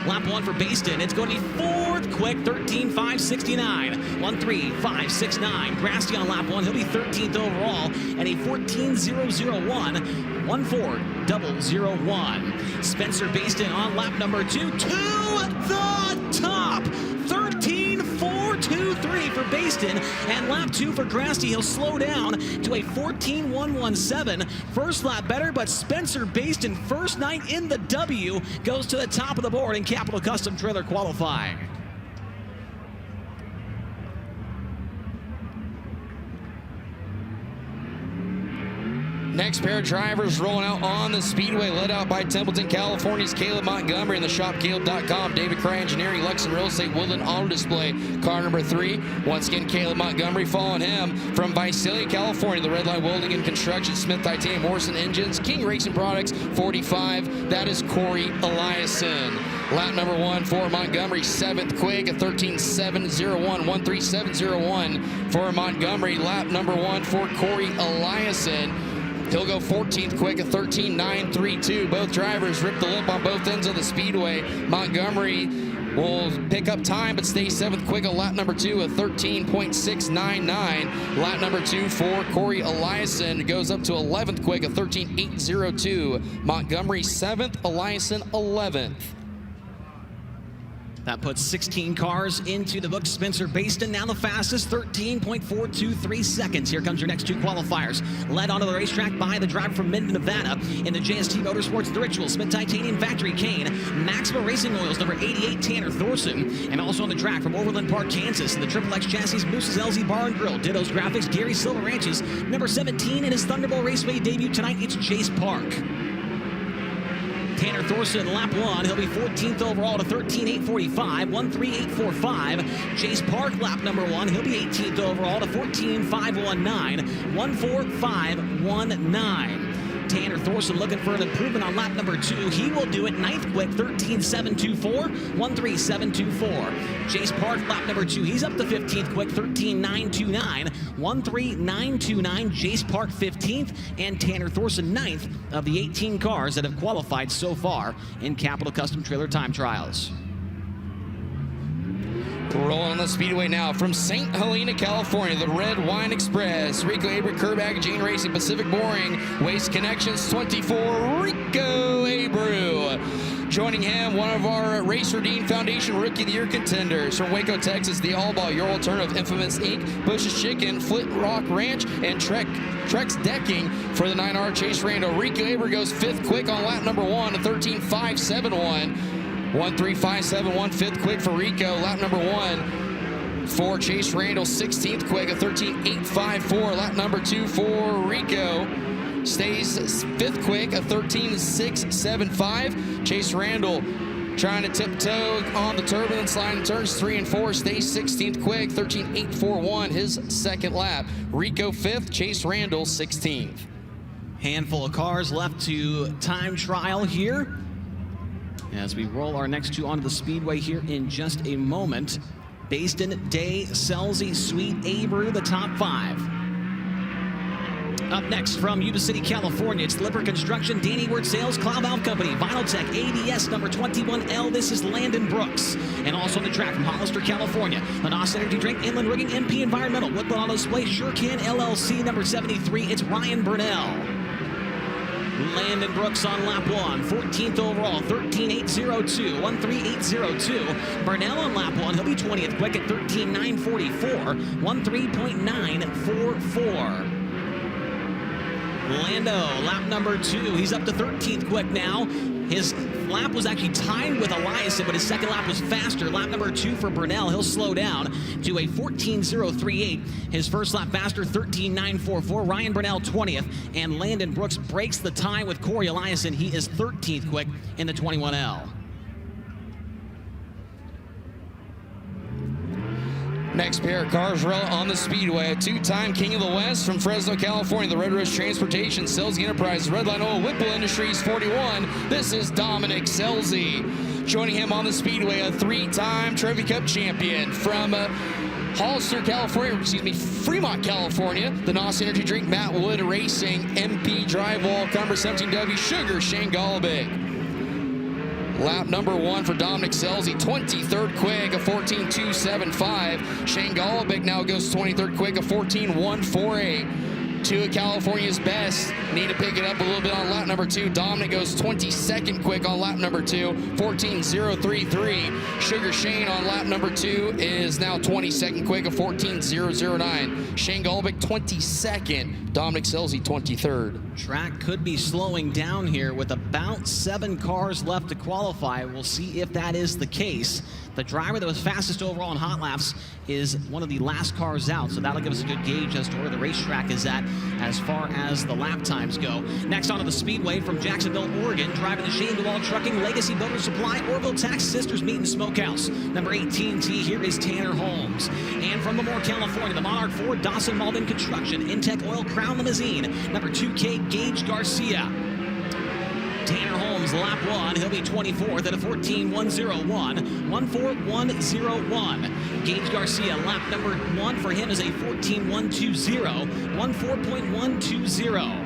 Lap 1 for Baston, it's going to be 4th quick, 13.569, 13.569. Grasty on lap 1, he'll be 13th overall at a 14.001, 14.001. Spencer Baston on lap number 2 to the top, 13.423 for Baston, and lap 2 for Grasty, he'll slow down to a 14.117. First lap better, but Spencer Baston, first night in the W, goes to the top of the board in Capital Custom Trailer qualifying. Next pair of drivers rolling out on the speedway, led out by Templeton, California's Caleb Montgomery in the shop, Caleb.com, David Cry Engineering, Luxon Real Estate, Woodland Auto Display, car number 3. Once again, Caleb Montgomery following him from Visalia, California, the Red Line Welding and Construction, Smith Titanium, Morrison Engines, King Racing Products, 45. That is Corey Eliason. Lap number 1 for Montgomery, 7th quick, a 13.701, 13.701 for Montgomery. Lap number 1 for Corey Eliason. He'll go 14th quick, a 13.932. Both drivers ripped the lip on both ends of the speedway. Montgomery will pick up time, but stay 7th quick on lap number 2, a 13.699. Lap number 2 for Corey Eliason goes up to 11th quick, a 13.802. Montgomery 7th, Eliason 11th. That puts 16 cars into the book. Spencer Baston now the fastest, 13.423 seconds. Here comes your next 2 qualifiers. Led onto the racetrack by the driver from Minden, Nevada. In the JST Motorsports, The Ritual, Smith Titanium Factory, Kane. Maxima Racing Oils, number 88, Tanner Thorson. And also on the track from Overland Park, Kansas. In the Triple X Chassis, Moose's LZ Bar and Grill. Ditto's Graphics, Gary Silver Ranches. Number 17 in his Thunderbowl Raceway debut tonight, it's Chase Park. Tanner Thorson, lap 1. He'll be 14th overall to 13.845, 13845. Chase Park, lap number 1. He'll be 18th overall to 14.519, 14519. Tanner Thorson looking for an improvement on lap number 2. He will do it 9th quick, 13.724, 13724. Chase Park, lap number 2. He's up to 15th quick, 13.929, 13929. Chase Park 15th and Tanner Thorson 9th of the 18 cars that have qualified so far in Capital Custom Trailer Time Trials. Rolling on the speedway now from St. Helena, California, the Red Wine Express. Rico Abreu, Curb Gene Racing, Pacific Boring, Waste Connections 24, Rico Abreu. Joining him, one of our Racer Dean Foundation Rookie of the Year contenders from Waco, Texas, the All Ball, your alternative, Infamous Inc., Bush's Chicken, Flint Rock Ranch, and Trex Decking for the 9R Chase Randall. Rico Abreu goes 5th quick on lap number 1, a 13.571. 13571, 5th quick for Rico. Lap number 1 for Chase Randall, 16th quick, a 13.854. Lap number 2 for Rico. Stays 5th quick, a 13.675. Chase Randall trying to tiptoe on the turbulence line, turns 3 and 4, stays 16th quick, 13.841, his 2nd lap. Rico 5th, Chase Randall 16th. Handful of cars left to time trial here as we roll our next 2 onto the speedway here in just a moment. Baston, Day, Selzy, Sweet, Abreu, the top 5. Up next from Yuba City, California, it's Lipper Construction, Danny Word Sales, Cloud Valve Company, Vinyltech, ADS number 21L. This is Landon Brooks. And also on the track from Hollister, California, Lanos Energy Drink, Inland Rigging, MP Environmental, Woodland Auto Display, SureCan LLC number 73. It's Ryan Burnell. Landon Brooks on lap 1, 14th overall, 13.802, 13802. Burnell on lap 1, he'll be 20th quick at 13.944, 13.944. Lando, lap number 2, he's up to 13th quick now. His lap was actually timed with Eliason, but his 2nd lap was faster. Lap number 2 for Burnell, he'll slow down to a 14.038. His 1st lap faster, 13.944. Ryan Burnell 20th, and Landon Brooks breaks the tie with Corey Eliason. He is 13th quick in the 21L. Next pair of cars on the speedway, a 2-time King of the West from Fresno, California, the Red Rose Transportation, Selzy Enterprise, Redline Oil, Whipple Industries 41. This is Dominic Selzy. Joining him on the speedway, a 3-time Trophy Cup champion from Hollister, California, Fremont, California, the NOS Energy Drink, Matt Wood Racing, MP Drivewall, number 17W, Sugar, Shane Golobic. Lap number 1 for Dominic Selzy, 23rd quick, a 14.275. Shane Golobic now goes 23rd quick, a 14.148. 2 of California's best need to pick it up a little bit on lap number 2. Dominic goes 22nd quick on lap number 2, 14.033. Sugar Shane on lap number 2 is now 22nd quick, a 14.009. Shane Golobic 22nd, Dominic Selzy 23rd. Track could be slowing down here with about 7 cars left to qualify. We'll see if that is the case. The driver that was fastest overall in hot laps is one of the last cars out, so that'll give us a good gauge as to where the racetrack is at as far as the lap times go. Next onto the speedway from Jacksonville, Oregon, driving the Shane DeWalt Trucking, Legacy Boater Supply, Orville Tax, Sisters Meat and Smokehouse. Number 18T here is Tanner Holmes. And from Lemoore, California, the Monarch Ford, Dawson Malden Construction, Intech Oil, Crown Limousine. Number 2K, Gage Garcia. Tanner Holmes, lap 1, he'll be 24th at a 14.101, 14101. Gage Garcia, lap number 1 for him is a 14.120, 14.120.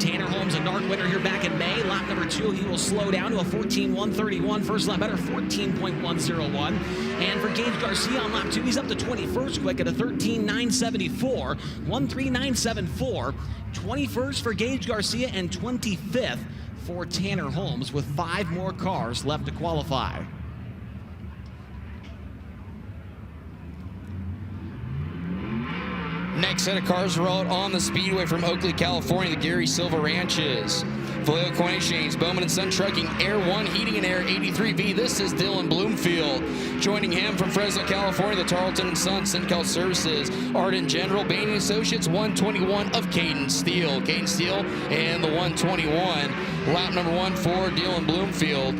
Tanner Holmes, a NARC winner here back in May. Lap number 2, he will slow down to a 14.131. First lap better, 14.101. And for Gage Garcia on lap 2, he's up to 21st quick at a 13.974. 13974. 21st for Gage Garcia and 25th for Tanner Holmes, with 5 more cars left to qualify. Next set of cars are out on the speedway from Oakley, California, the Gary Silva Ranches. Vallejo Coin Exchange, Bowman & Son Trucking, Air 1 Heating and Air 83V. This is Dylan Bloomfield. Joining him from Fresno, California, the Tarleton & Son Syncal Services. Ardent General, Bainey Associates, 121 of Caden Steele. Caden Steele and the 121. Lap number 1 for Dylan Bloomfield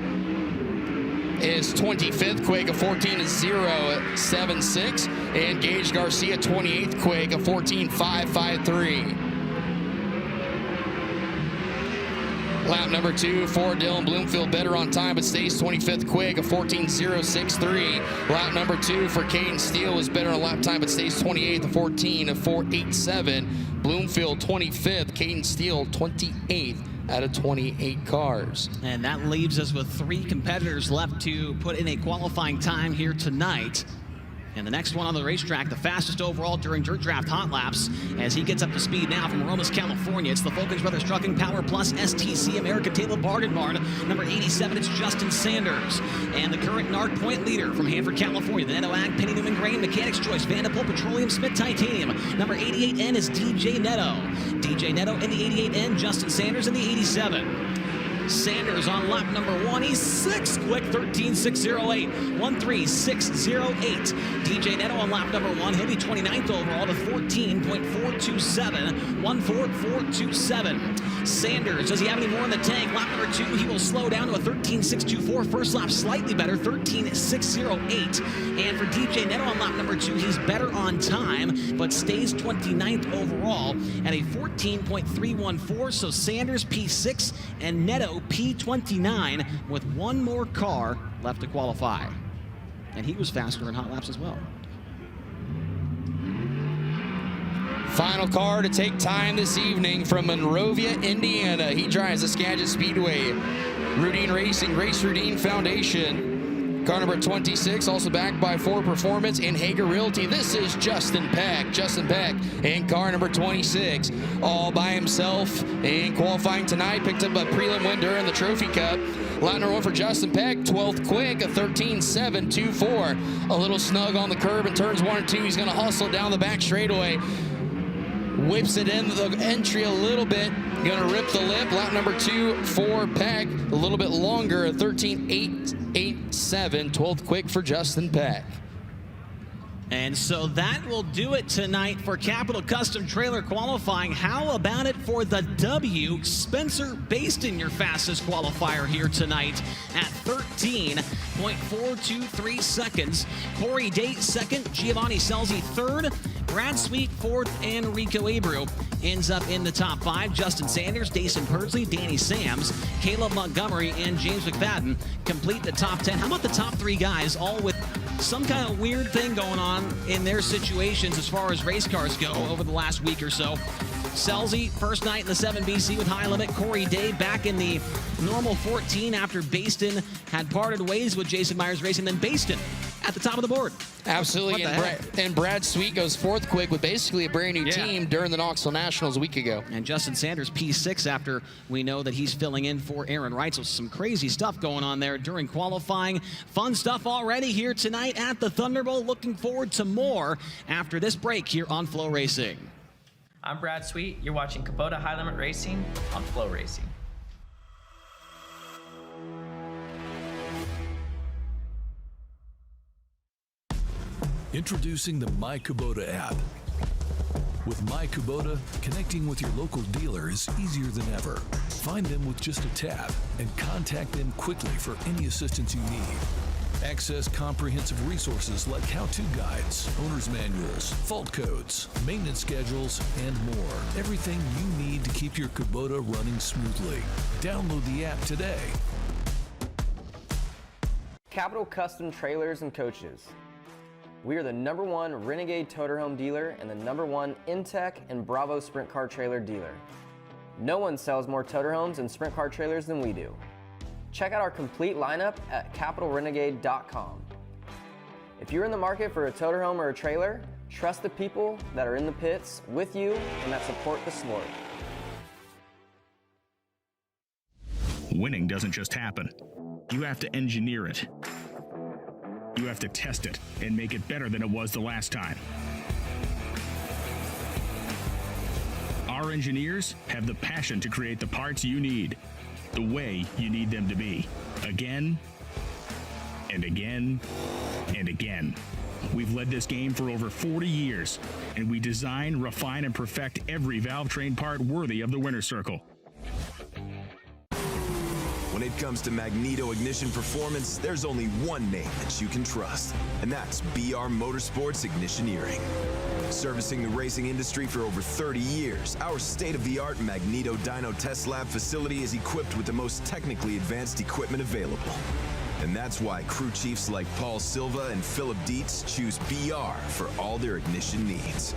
is 25th quick, a 14.076, and Gage Garcia 28th quick, a 14.553. Lap number 2 for Dylan Bloomfield, better on time, but stays 25th quick, a 14.063. Lap number 2 for Caden Steele is better on lap time, but stays 28th, a 14.487. Bloomfield 25th, Caden Steele 28th. Out of 28 cars. And that leaves us with 3 competitors left to put in a qualifying time here tonight. And the next one on the racetrack, the fastest overall during Dirt Draft Hot Laps, as he gets up to speed now from Aromas, California. It's the Folkens Brothers Trucking Power Plus STC America Table Bargain Barn. Number 87, it's Justin Sanders. And the current NARC point leader from Hanford, California, the Netto Ag, Penny Newman Grain, Mechanics Choice, Vanderpool Petroleum, Smith Titanium. Number 88N is DJ Netto. DJ Netto in the 88N, Justin Sanders in the 87. Sanders on lap number 1, he's 6th quick, 13.608, 13608. DJ Netto on lap number 1, he'll be 29th overall to 14.427, 14427. Sanders, does he have any more in the tank? Lap number 2, he will slow down to a 13.624. First lap slightly better, 13.608. And for DJ Netto on lap number 2, he's better on time, but stays 29th overall at a 14.314. So Sanders P6 and Netto P29 with 1 more car left to qualify. And he was faster in hot laps as well. Final car to take time this evening from Monrovia, Indiana. He drives the Skagit Speedway. Rudine Racing, Race Rudine Foundation. Car number 26, also backed by Ford Performance and Hager Realty. This is Justin Peck. Justin Peck in car number 26, all by himself in qualifying tonight. Picked up a prelim win during the Trophy Cup. Lap number 1 for Justin Peck, 12th quick, a 13.724. A little snug on the curb in turns 1 and 2. He's going to hustle down the back straightaway. Whips it into the entry a little bit. Gonna rip the lip. Lap number 2 for Peck. A little bit longer, a 13.887. 12th quick for Justin Peck. And so that will do it tonight for Capital Custom Trailer qualifying. How about it for the W? Spencer Baston, your fastest qualifier here tonight at 13.423 seconds. Corey Date second, Giovanni Selzy third, Brad Sweet fourth, and Rico Abreu ends up in the top 5. Justin Sanders, Dason Pursley, Danny Sams, Caleb Montgomery, and James McFadden complete the top 10. How about the top 3 guys, all with some kind of weird thing going on in their situations as far as race cars go over the last week or so? Selzy, first night in the 7BC with high limit. Corey Day back in the normal 14 after Baston had parted ways with Jason Myers Racing. Then Baston at the top of the board. Absolutely, and Brad Sweet goes 4th quick with basically a brand new team during the Knoxville Nationals a week ago. And Justin Sanders P6 after we know that he's filling in for Aaron Wright. So some crazy stuff going on there during qualifying. Fun stuff already here tonight at the Thunderbowl. Looking forward to more after this break here on FloRacing. I'm Brad Sweet. You're watching Kubota High Limit Racing on FloRacing. Introducing the My Kubota app. With My Kubota, connecting with your local dealer is easier than ever. Find them with just a tap and contact them quickly for any assistance you need. Access comprehensive resources like how-to guides, owner's manuals, fault codes, maintenance schedules, and more. Everything you need to keep your Kubota running smoothly. Download the app today. Capital Custom Trailers and Coaches. We are the #1 Renegade Toter Home dealer and the #1 Intech and Bravo Sprint Car Trailer dealer. No one sells more toter homes and sprint car trailers than we do. Check out our complete lineup at capitalrenegade.com. If you're in the market for a toter home or a trailer, trust the people that are in the pits with you and that support the sport. Winning doesn't just happen. You have to engineer it. You have to test it and make it better than it was the last time. Our engineers have the passion to create the parts you need, the way you need them to be, again and again and again. We've led this game for over 40 years, and we design, refine, and perfect every valve-train part worthy of the winner's circle. When it comes to magneto ignition performance, there's only one name that you can trust, and that's BR Motorsports Ignitioneering. Servicing the racing industry for over 30 years, our state-of-the-art Magneto Dyno Test Lab facility is equipped with the most technically advanced equipment available. And that's why crew chiefs like Paul Silva and Philip Dietz choose BR for all their ignition needs.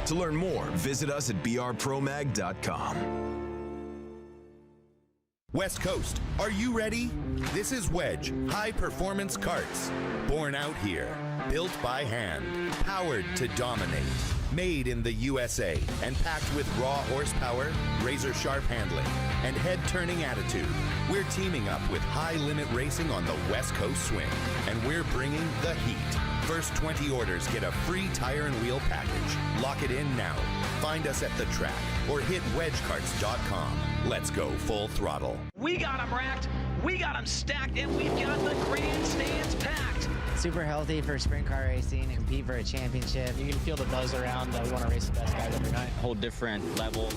To learn more, visit us at brpromag.com. West Coast, are you ready? This is Wedge High Performance Karts. Born out here, built by hand, powered to dominate. Made in the USA and packed with raw horsepower, razor-sharp handling, and head-turning attitude. We're teaming up with High Limit Racing on the West Coast swing, and we're bringing the heat. First 20 orders get a free tire and wheel package. Lock it in now. Find us at the track or hit wedgekarts.com. Let's go full throttle. We got them racked, we got them stacked, and we've got the grandstands packed. Super healthy for sprint car racing and compete for a championship. You can feel the buzz around. We want to race the best guys every night. Whole different level.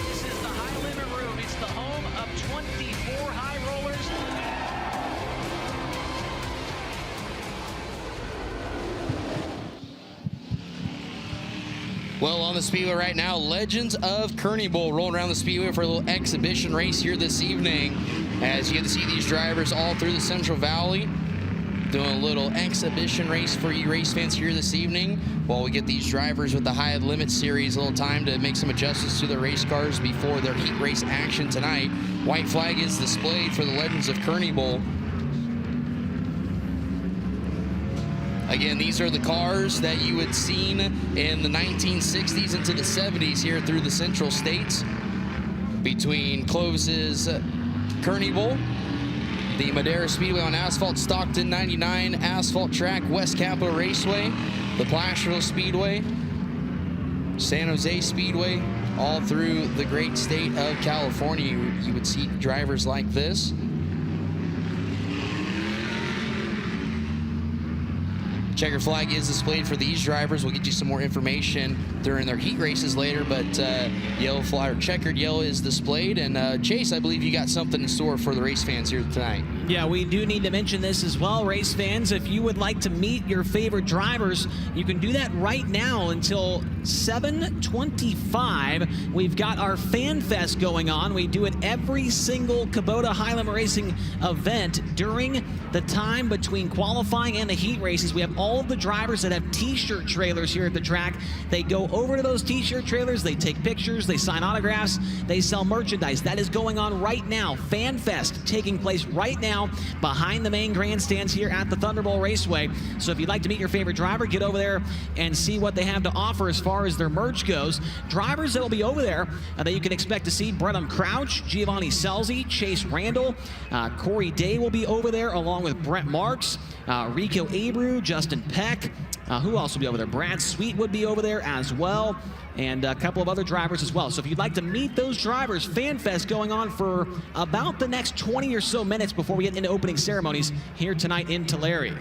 This is the High Limit Room. It's the home of 24 high rollers. Well, on the Speedway right now, Legends of Thunderbowl rolling around the Speedway for a little exhibition race here this evening. As you get to see these drivers all through the Central Valley, doing a little exhibition race for you race fans here this evening, while we get these drivers with the High Limit Series a little time to make some adjustments to their race cars before their heat race action tonight. White flag is displayed for the Legends of Thunderbowl. Again, these are the cars that you had seen in the 1960s into the 70s here through the Central States. Between Clovis's Thunderbowl, the Madera Speedway on asphalt, Stockton 99 asphalt track, West Capitol Raceway, the Placerville Speedway, San Jose Speedway, all through the great state of California. You would see drivers like this. Checker flag is displayed for these drivers. We'll get you some more information during their heat races later, but yellow flag or checkered yellow is displayed. And Chase, I believe you got something in store for the race fans here tonight. Yeah, we do need to mention this as well, race fans. If you would like to meet your favorite drivers, you can do that right now until 7:25. We've got our Fan Fest going on. We do it every single Kubota High Limit Racing event during the time between qualifying and the heat races. We have all of the drivers that have t-shirt trailers here at the track. They go over to those t-shirt trailers, they take pictures, they sign autographs, they sell merchandise. That is going on right now. Fan Fest taking place right now behind the main grandstands here at the Thunderbowl Raceway. So if you'd like to meet your favorite driver, get over there and see what they have to offer as far as their merch goes. Drivers that will be over there that you can expect to see: Brenham Crouch, Giovanni Selzy, Chase Randall, Corey Day will be over there along with Brent Marks, Rico Abreu, Justin Peck. Who else will be over there? Brad Sweet would be over there as well, and a couple of other drivers as well. So if you'd like to meet those drivers, Fan Fest going on for about the next 20 or so minutes before we get into opening ceremonies here tonight in Tulare.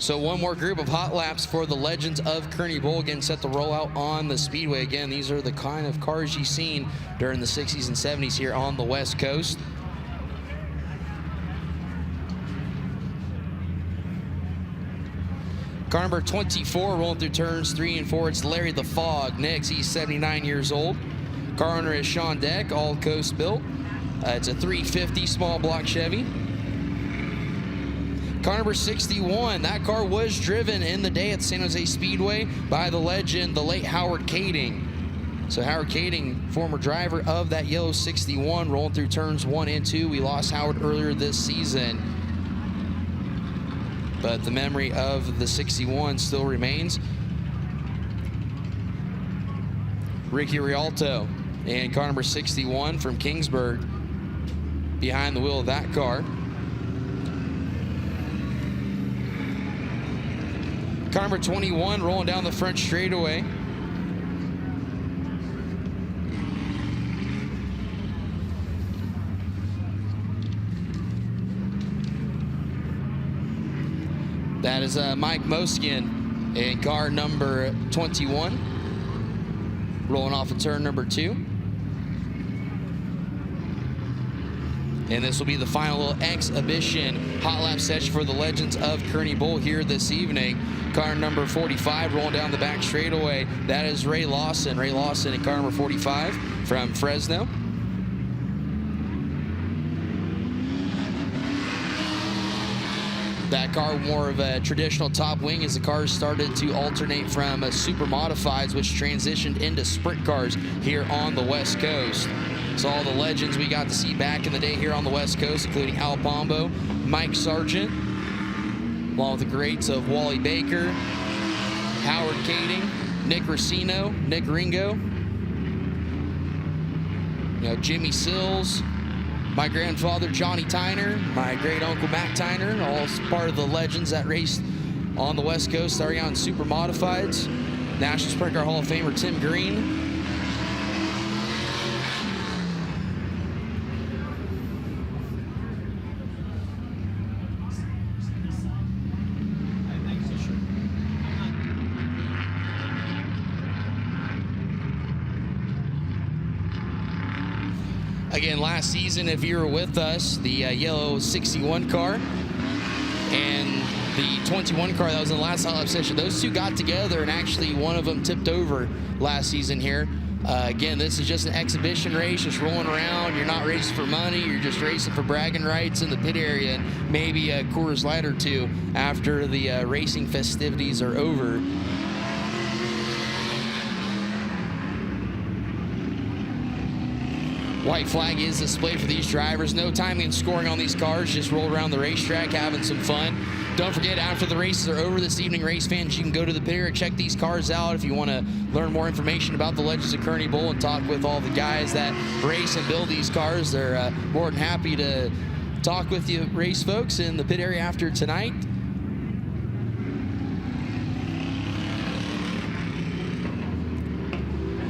So one more group of hot laps for the Legends of Thunderbowl, again set to roll out on the Speedway. Again, these are the kind of cars you've seen during the 60s and 70s here on the West Coast. Car number 24 rolling through turns 3 and 4. It's Larry the Fog Nix. He's 79 years old. Car owner is Sean Deck, all coast built. It's a 350 small block Chevy. Car number 61, that car was driven in the day at San Jose Speedway by the legend, the late Howard Kading. So Howard Kading, former driver of that yellow 61, rolling through turns 1 and 2. We lost Howard earlier this season, but the memory of the 61 still remains. Ricky Rialto and car number 61 from Kingsburg behind the wheel of that car. Car number 21 rolling down the front straightaway. That is Mike Moskin in car number 21, rolling off of turn number 2. And this will be the final little exhibition hot lap session for the legends of Kearney Bowl here this evening. Car number 45 rolling down the back straightaway. That is Ray Lawson. Ray Lawson in car number 45 from Fresno. That car more of a traditional top wing as the cars started to alternate from super modifieds, which transitioned into sprint cars here on the West Coast. So all the legends we got to see back in the day here on the West Coast, including Al Pombo, Mike Sargent, along with the greats of Wally Baker, Howard Kading, Nick Racino, Nick Ringo, Jimmy Sills, my grandfather Johnny Tyner, my great uncle Matt Tyner, all part of the legends that raced on the West Coast, starting out in super modifieds. National Sprint Car Hall of Famer Tim Green. Again, last season, if you were with us, the yellow 61 car and the 21 car that was in the last hot lap session, those two got together and actually one of them tipped over last season here. Again, this is just an exhibition race, just rolling around. You're not racing for money. You're just racing for bragging rights in the pit area and maybe a Coors Light or two after the racing festivities are over. White flag is displayed for these drivers. No timing and scoring on these cars. Just roll around the racetrack, having some fun. Don't forget, after the races are over this evening, race fans, you can go to the pit area, check these cars out if you want to learn more information about the legends of Kearney Bowl and talk with all the guys that race and build these cars. They're more than happy to talk with you race folks in the pit area after tonight.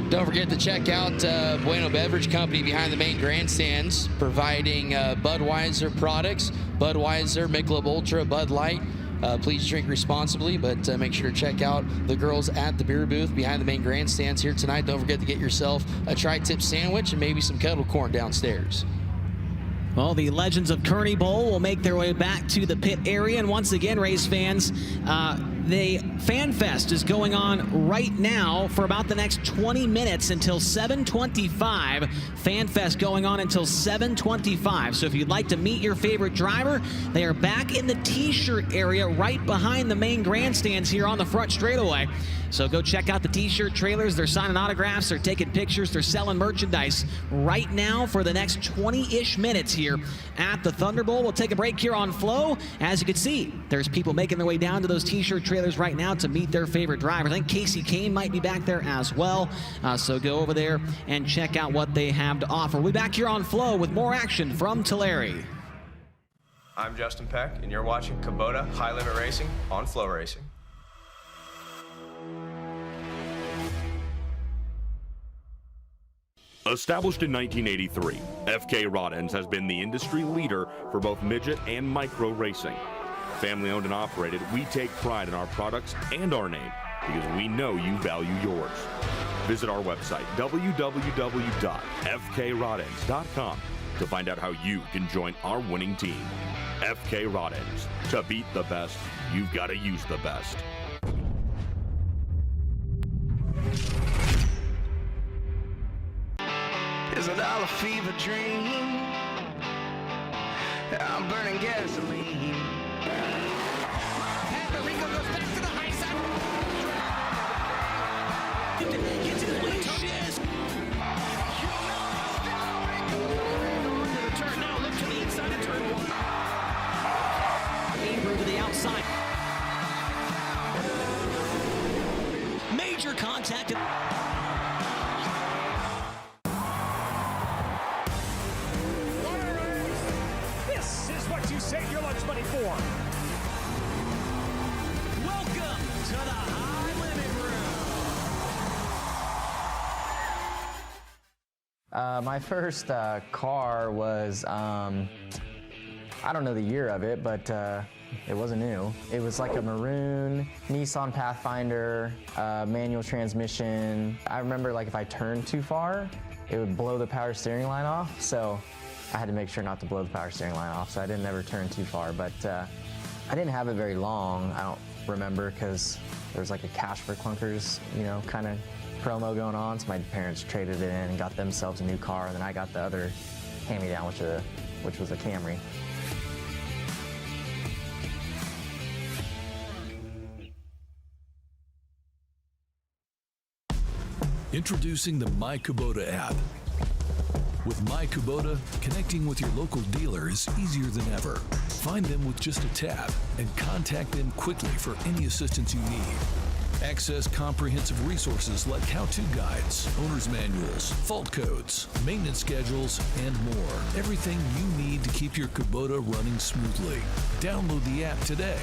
Don't forget to check out Bueno Beverage Company behind the main grandstands, providing Budweiser products, Budweiser, Michelob Ultra, Bud Light. Please drink responsibly, but make sure to check out the girls at the beer booth behind the main grandstands here tonight. Don't forget to get yourself a tri-tip sandwich and maybe some kettle corn downstairs. Well, the legends of Kearney Bowl will make their way back to the pit area. And once again, race fans, the Fan Fest is going on right now for about the next 20 minutes until 7:25. Fan Fest going on until 7:25. So if you'd like to meet your favorite driver, they are back in the t-shirt area right behind the main grandstands here on the front straightaway. So go check out the t-shirt trailers. They're signing autographs. They're taking pictures. They're selling merchandise right now for the next 20-ish minutes here at the Thunderbowl. We'll take a break here on Flow. As you can see, there's people making their way down to those t-shirt trailers right now to meet their favorite drivers. I think Casey Kane might be back there as well. So go over there and check out what they have to offer. We'll be back here on Flow with more action from Tulare. I'm Justin Peck, and you're watching Kubota High Limit Racing on FloRacing. Established in 1983, FK Rod Ends has been the industry leader for both midget and micro racing. Family owned and operated, we take pride in our products and our name because we know you value yours. Visit our website, www.fkrodends.com, to find out how you can join our winning team. FK Rod Ends. To beat the best, you've got to use the best. Is it all a fever dream? I'm burning gasoline. Rico goes back to the high side. Gets his way shit. To the turn now. Look to the inside of turn one. Abram to the outside. Major contact. This is what you save your lunch money for. Welcome to the High Limit Room. My first car was, I don't know the year of it, but it wasn't new. It was like a maroon Nissan Pathfinder, manual transmission. I remember like if I turned too far, it would blow the power steering line off. So I had to make sure not to blow the power steering line off. So I didn't ever turn too far, but I didn't have it very long. I don't remember because there was like a cash for clunkers, you know, kind of promo going on. So my parents traded it in and got themselves a new car. And then I got the other hand-me-down, which was a Camry. Introducing the My Kubota app. With My Kubota, connecting with your local dealer is easier than ever. Find them with just a tap and contact them quickly for any assistance you need. Access comprehensive resources like how-to guides, owner's manuals, fault codes, maintenance schedules, and more. Everything you need to keep your Kubota running smoothly. Download the app today.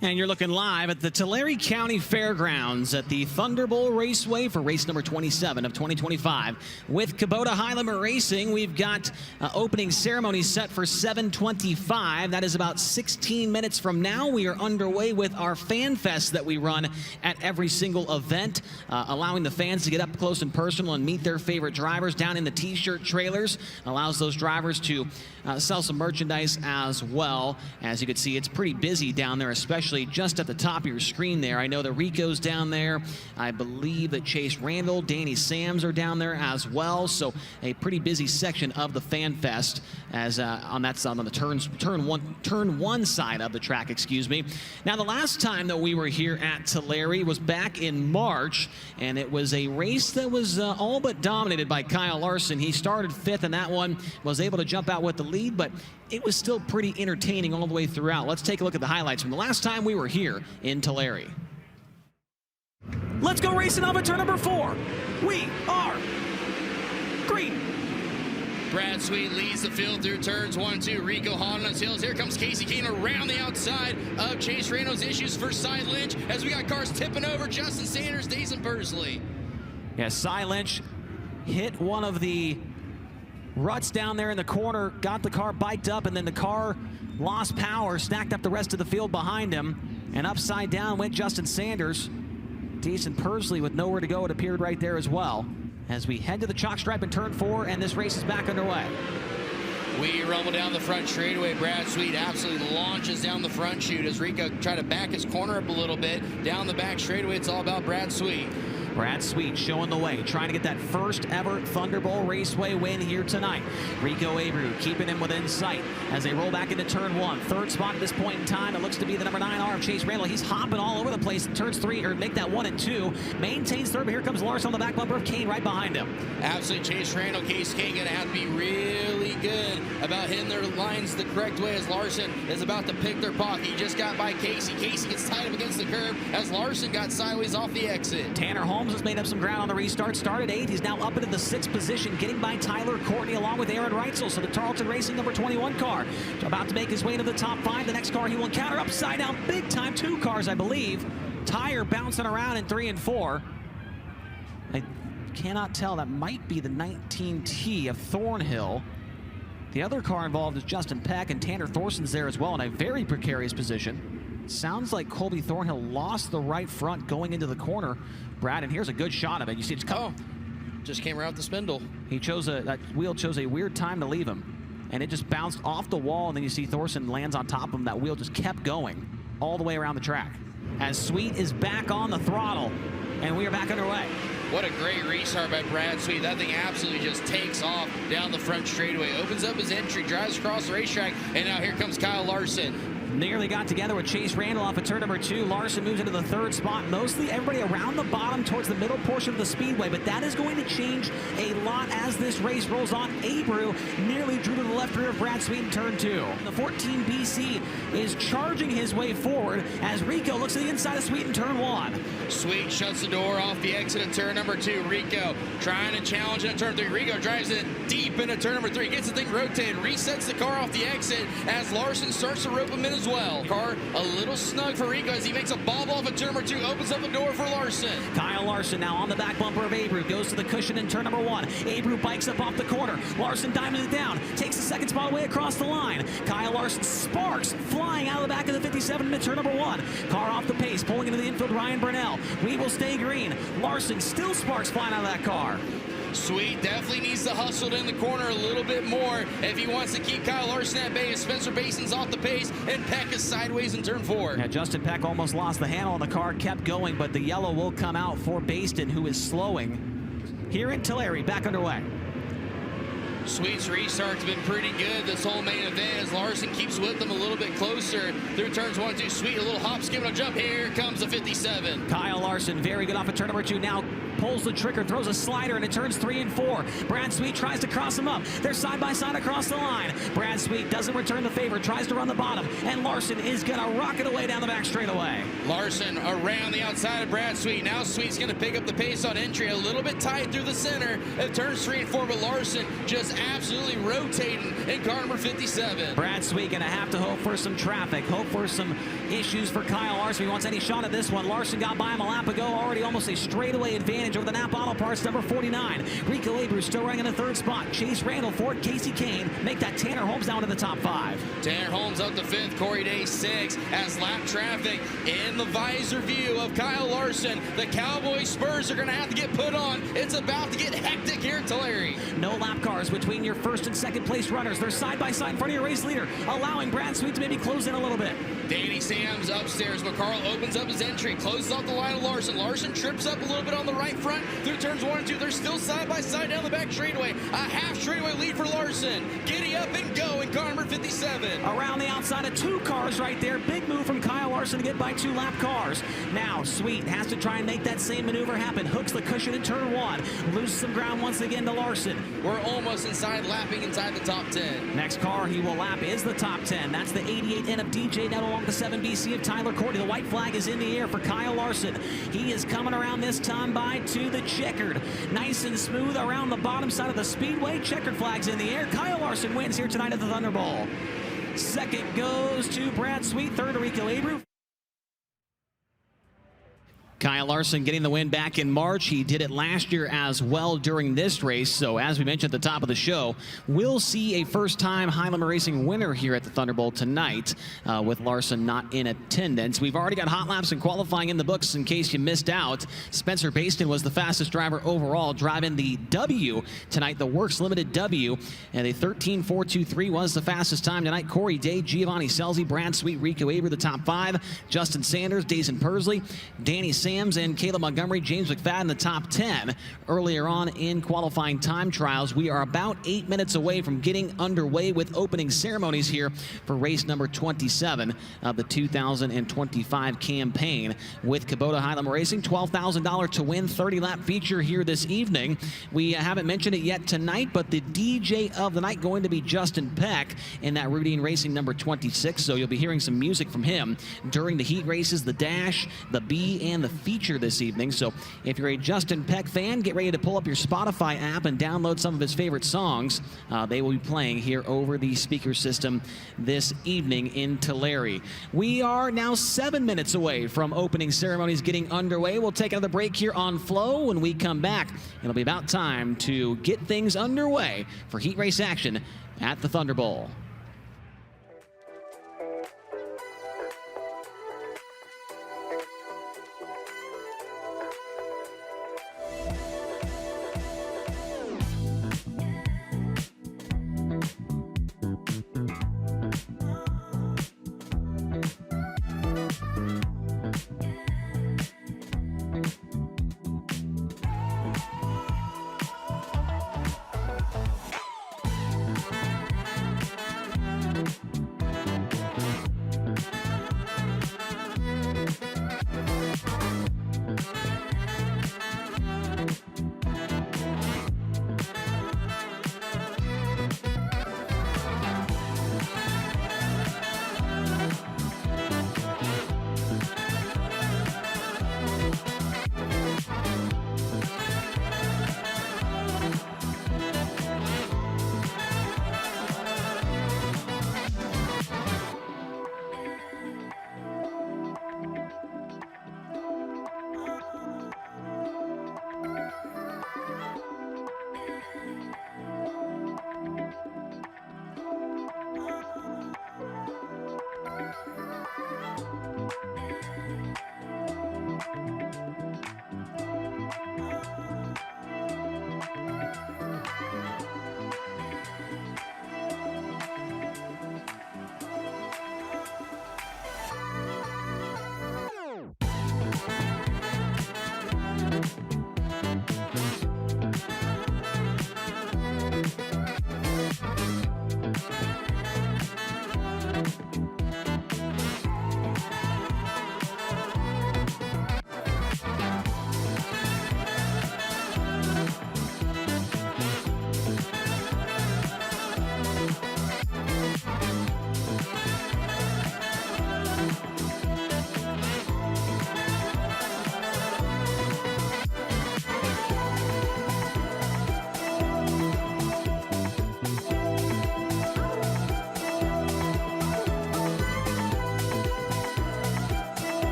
And you're looking live at the Tulare County Fairgrounds at the Thunderbowl Raceway for race number 27 of 2025. With Kubota High Limit Racing, we've got opening ceremony set for 7:25. That is about 16 minutes from now. We are underway with our Fan Fest that we run at every single event, allowing the fans to get up close and personal and meet their favorite drivers down in the t-shirt trailers. Allows those drivers to sell some merchandise as well. As you can see, it's pretty busy down there, especially just at the top of your screen there. I know that Rico's down there. I believe that Chase Randall, Danny Sams are down there as well. So a pretty busy section of the Fan Fest as on the turn one side of the track, excuse me. Now, the last time that we were here at Tulare was back in March, and it was a race that was all but dominated by Kyle Larson. He started 5th in that one, was able to jump out with the lead, but it was still pretty entertaining all the way throughout. Let's take a look at the highlights from the last time we were here in Tulare. Let's go racing off at turn number 4. We are green. Brad Sweet leads the field through turns 1 and 2. Rico hot on his heels. Here comes Casey Kane around the outside of Chase Randall's issues for Cy Lynch as we got cars tipping over. Justin Sanders, Dason Bursley. Yeah, Cy Lynch hit one of the ruts down there in the corner, got the car biked up, and then the car lost power, stacked up the rest of the field behind him, and upside down went Justin Sanders. Dason Bursley with nowhere to go, it appeared right there as well. As we head to the chalk stripe in turn 4, and this race is back underway. We rumble down the front straightaway. Brad Sweet absolutely launches down the front chute as Rico tried to back his corner up a little bit. Down the back straightaway, it's all about Brad Sweet. Brad Sweet showing the way, trying to get that first ever Thunderbowl Raceway win here tonight. Rico Abreu keeping him within sight as they roll back into turn 1. Third spot at this point in time. It looks to be the number 9 R of Chase Randall. He's hopping all over the place. Turns 3, or make that 1 and 2. Maintains third, but here comes Larson on the back bumper of Kane right behind him. Absolutely, Chase Randall, Case Kane going to have to be really good about hitting their lines the correct way as Larson is about to pick their pocket. He just got by Casey. Casey gets tied up against the curb as Larson got sideways off the exit. Tanner Holmes has made up some ground on the restart. Started 8th. He's now up into the 6th position, getting by Tyler Courtney along with Aaron Reitzel. So the Tarleton Racing number 21 car about to make his way into the top 5. The next car he will encounter upside down big time. 2 cars, I believe. Tire bouncing around in 3 and 4. I cannot tell. That might be the 19T of Thornhill. The other car involved is Justin Peck, and Tanner Thorson's there as well in a very precarious position. Sounds like Colby Thornhill lost the right front going into the corner, Brad, and here's a good shot of it. You see it's just came right off the spindle. That wheel chose a weird time to leave him, and it just bounced off the wall, and then you see Thorson lands on top of him. That wheel just kept going all the way around the track. As Sweet is back on the throttle, and we are back underway. What a great restart by Brad Sweet. That thing absolutely just takes off down the front straightaway, opens up his entry, drives across the racetrack, and now here comes Kyle Larson. Nearly got together with Chase Randall off of turn number 2. Larson moves into the 3rd spot. Mostly everybody around the bottom towards the middle portion of the speedway, but that is going to change a lot as this race rolls on. Abreu nearly drew to the left rear of Brad Sweet in turn 2. The 14 BC is charging his way forward as Rico looks to the inside of Sweet in turn 1. Sweet shuts the door off the exit of turn number 2. Rico trying to challenge in turn 3. Rico drives it deep into turn number 3. Gets the thing rotated, resets the car off the exit as Larson starts to rope him in as well. Car a little snug for Rico as he makes a bob off of turn number 2, opens up the door for Larson. Kyle Larson now on the back bumper of Abreu, goes to the cushion in turn number 1. Abreu bikes up off the corner. Larson diamonds it down, takes the 2nd spot away across the line. Kyle Larson sparks flying out of the back of the 57 in turn number 1. Car off the pace, pulling into the infield, Ryan Burnell. We will stay green. Larson still sparks flying out of that car. Sweet definitely needs to hustle in the corner a little bit more if he wants to keep Kyle Larson at bay. Spencer Bason's off the pace, and Peck is sideways in turn 4. Yeah, Justin Peck almost lost the handle on the car, kept going, but the yellow will come out for Baston, who is slowing. Here in Tulare, back underway. Sweet's restart's been pretty good this whole main event as Larson keeps with them a little bit closer through turns 1 and 2. Sweet, a little hop, skip, and a jump. Here comes the 57. Kyle Larson, very good off of turn number 2. Now pulls the trigger, throws a slider, and it turns 3 and 4. Brad Sweet tries to cross him up. They're side by side across the line. Brad Sweet doesn't return the favor, tries to run the bottom, and Larson is going to rocket away down the back straightaway. Larson around the outside of Brad Sweet. Now Sweet's going to pick up the pace on entry. A little bit tight through the center of turns 3 and 4, but Larson just absolutely rotating in car number 57. Brad Sweet going to have to hope for some traffic, hope for some issues for Kyle Larson. He wants any shot at this one. Larson got by him a lap ago, already almost a straightaway advantage over the Napa Auto Parts number 49. Rico Abreu still running in the 3rd spot. Chase Randall, Ford, Casey Kane make that Tanner Holmes down to the top 5. Tanner Holmes up to 5th, Corey Day 6th, as lap traffic in the visor view of Kyle Larson. The Cowboy Spurs are going to have to get put on. It's about to get hectic here in Tulare. No lap cars between your 1st and 2nd place runners. They're side by side in front of your race leader, allowing Brad Sweet to maybe close in a little bit. Danny Sams upstairs. McCarl opens up his entry, closes off the line of Larson. Larson trips up a little bit on the right front through turns 1 and 2. They're still side by side down the back straightaway. A half straightaway lead for Larson. Giddy up and go in car number 57. Around the outside of 2 cars right there. Big move from Kyle Larson to get by 2 lap cars. Now Sweet has to try and make that same maneuver happen. Hooks the cushion in turn 1. Loses some ground once again to Larson. We're almost inside, lapping inside the top 10. Next car he will lap is the top 10. That's the 88N of DJ Nettle along the 7BC of Tyler Courtney. The white flag is in the air for Kyle Larson. He is coming around this time by to the checkered. Nice and smooth around the bottom side of the speedway. Checkered flags in the air. Kyle Larson wins here tonight at the Thunderbowl. 2nd goes to Brad Sweet. 3rd to Rico Abreu. Kyle Larson getting the win back in March. He did it last year as well during this race. So as we mentioned at the top of the show, we'll see a first-time High Limit Racing winner here at the Thunderbowl tonight with Larson not in attendance. We've already got hot laps and qualifying in the books in case you missed out. Spencer Baston was the fastest driver overall, driving the W tonight, the Works Limited W. And a 13.423 was the fastest time tonight. Corey Day, Giovanni Scelzi, Brad Sweet, Rico Abreu, the top 5. Justin Sanders, Dason Pursley, Danny Sams and Caleb Montgomery, James McFadden, the top 10. Earlier on in qualifying time trials, we are about 8 minutes away from getting underway with opening ceremonies here for race number 27 of the 2025 campaign with Kubota High Limit Racing. $12,000 to win, 30-lap feature here this evening. We haven't mentioned it yet tonight, but the DJ of the night going to be Justin Peck in that Routine Racing number 26. So you'll be hearing some music from him during the heat races, the dash, the B, and the feature this evening. So if you're a Justin Peck fan, get ready to pull up your Spotify app and download some of his favorite songs. They will be playing here over the speaker system this evening in Tulare. We are now 7 minutes away from opening ceremonies getting underway. We'll take another break here on Flow. When we come back, it'll be about time to get things underway for heat race action at the Thunderbowl.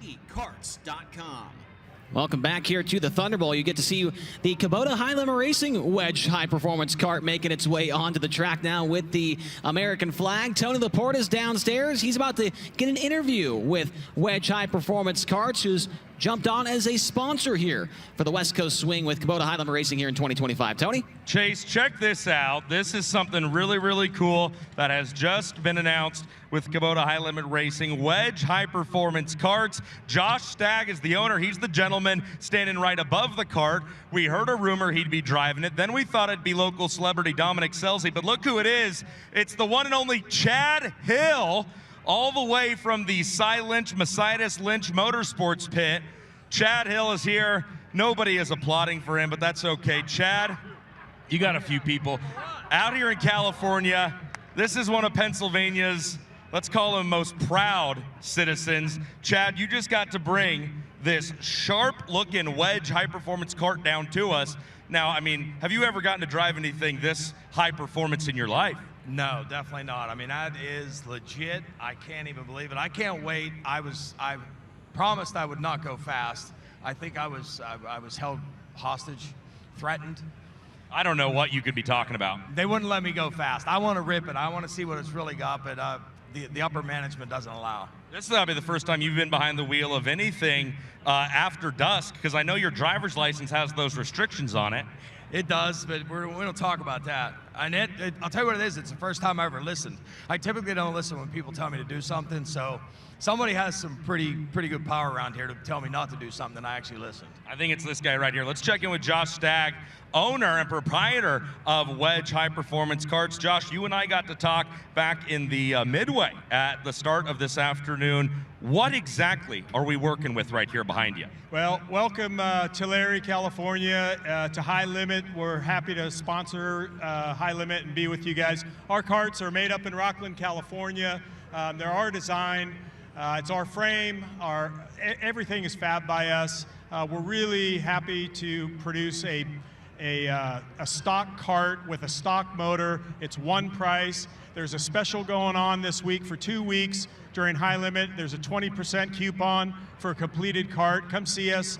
KubotaHighLimitRacing.com. Welcome back here to the Thunderbowl. You get to see the Kubota High Limit Racing Wedge High Performance Kart making its way onto the track now with the American flag. Tony Laporte is downstairs. He's about to get an interview with Wedge High Performance Karts, who's jumped on as a sponsor here for the West Coast Swing with Kubota High Limit Racing here in 2025. Tony? Chase, check this out. This is something really, really cool that has just been announced with Kubota High Limit Racing Wedge High Performance Karts. Josh Stagg is the owner. He's the gentleman standing right above the kart. We heard a rumor he'd be driving it. Then we thought it'd be local celebrity Dominic Scelzi, but look who it is. It's the one and only Chad Hill, all the way from the Cy Lynch, Messias Lynch Motorsports pit. Chad Hill is here. Nobody is applauding for him, but that's okay. Chad, you got a few people out here in California. This is one of Pennsylvania's, let's call them, most proud citizens. Chad, you just got to bring this sharp-looking Wedge high-performance kart down to us. Now, I mean, have you ever gotten to drive anything this high performance in your life? No, definitely not. I mean, that is legit. I can't even believe it. I can't wait. I promised I would not go fast. I think I was held hostage, threatened. I don't know what you could be talking about. They wouldn't let me go fast. I want to rip it. I want to see what it's really got, but the upper management doesn't allow. This will be the first time you've been behind the wheel of anything after dusk, because I know your driver's license has those restrictions on it. It does, but we don't talk about that. And I'll tell you what it is. It's the first time I ever listened. I typically don't listen when people tell me to do something, so somebody has some pretty good power around here to tell me not to do something, and I actually listened. I think it's this guy right here. Let's check in with Josh Stagg, owner and proprietor of Wedge High Performance Karts. Josh, you and I got to talk back in the midway at the start of this afternoon. What exactly are we working with right here behind you? Well, welcome Tulare, California to High Limit. We're happy to sponsor High Limit and be with you guys. Our karts are made up in Rockland, California. They're our design. It's our frame. Everything is fabbed by us. We're really happy to produce a stock kart with a stock motor. It's one price. There's a special going on this week for 2 weeks during High Limit. There's a 20% coupon for a completed kart. Come see us.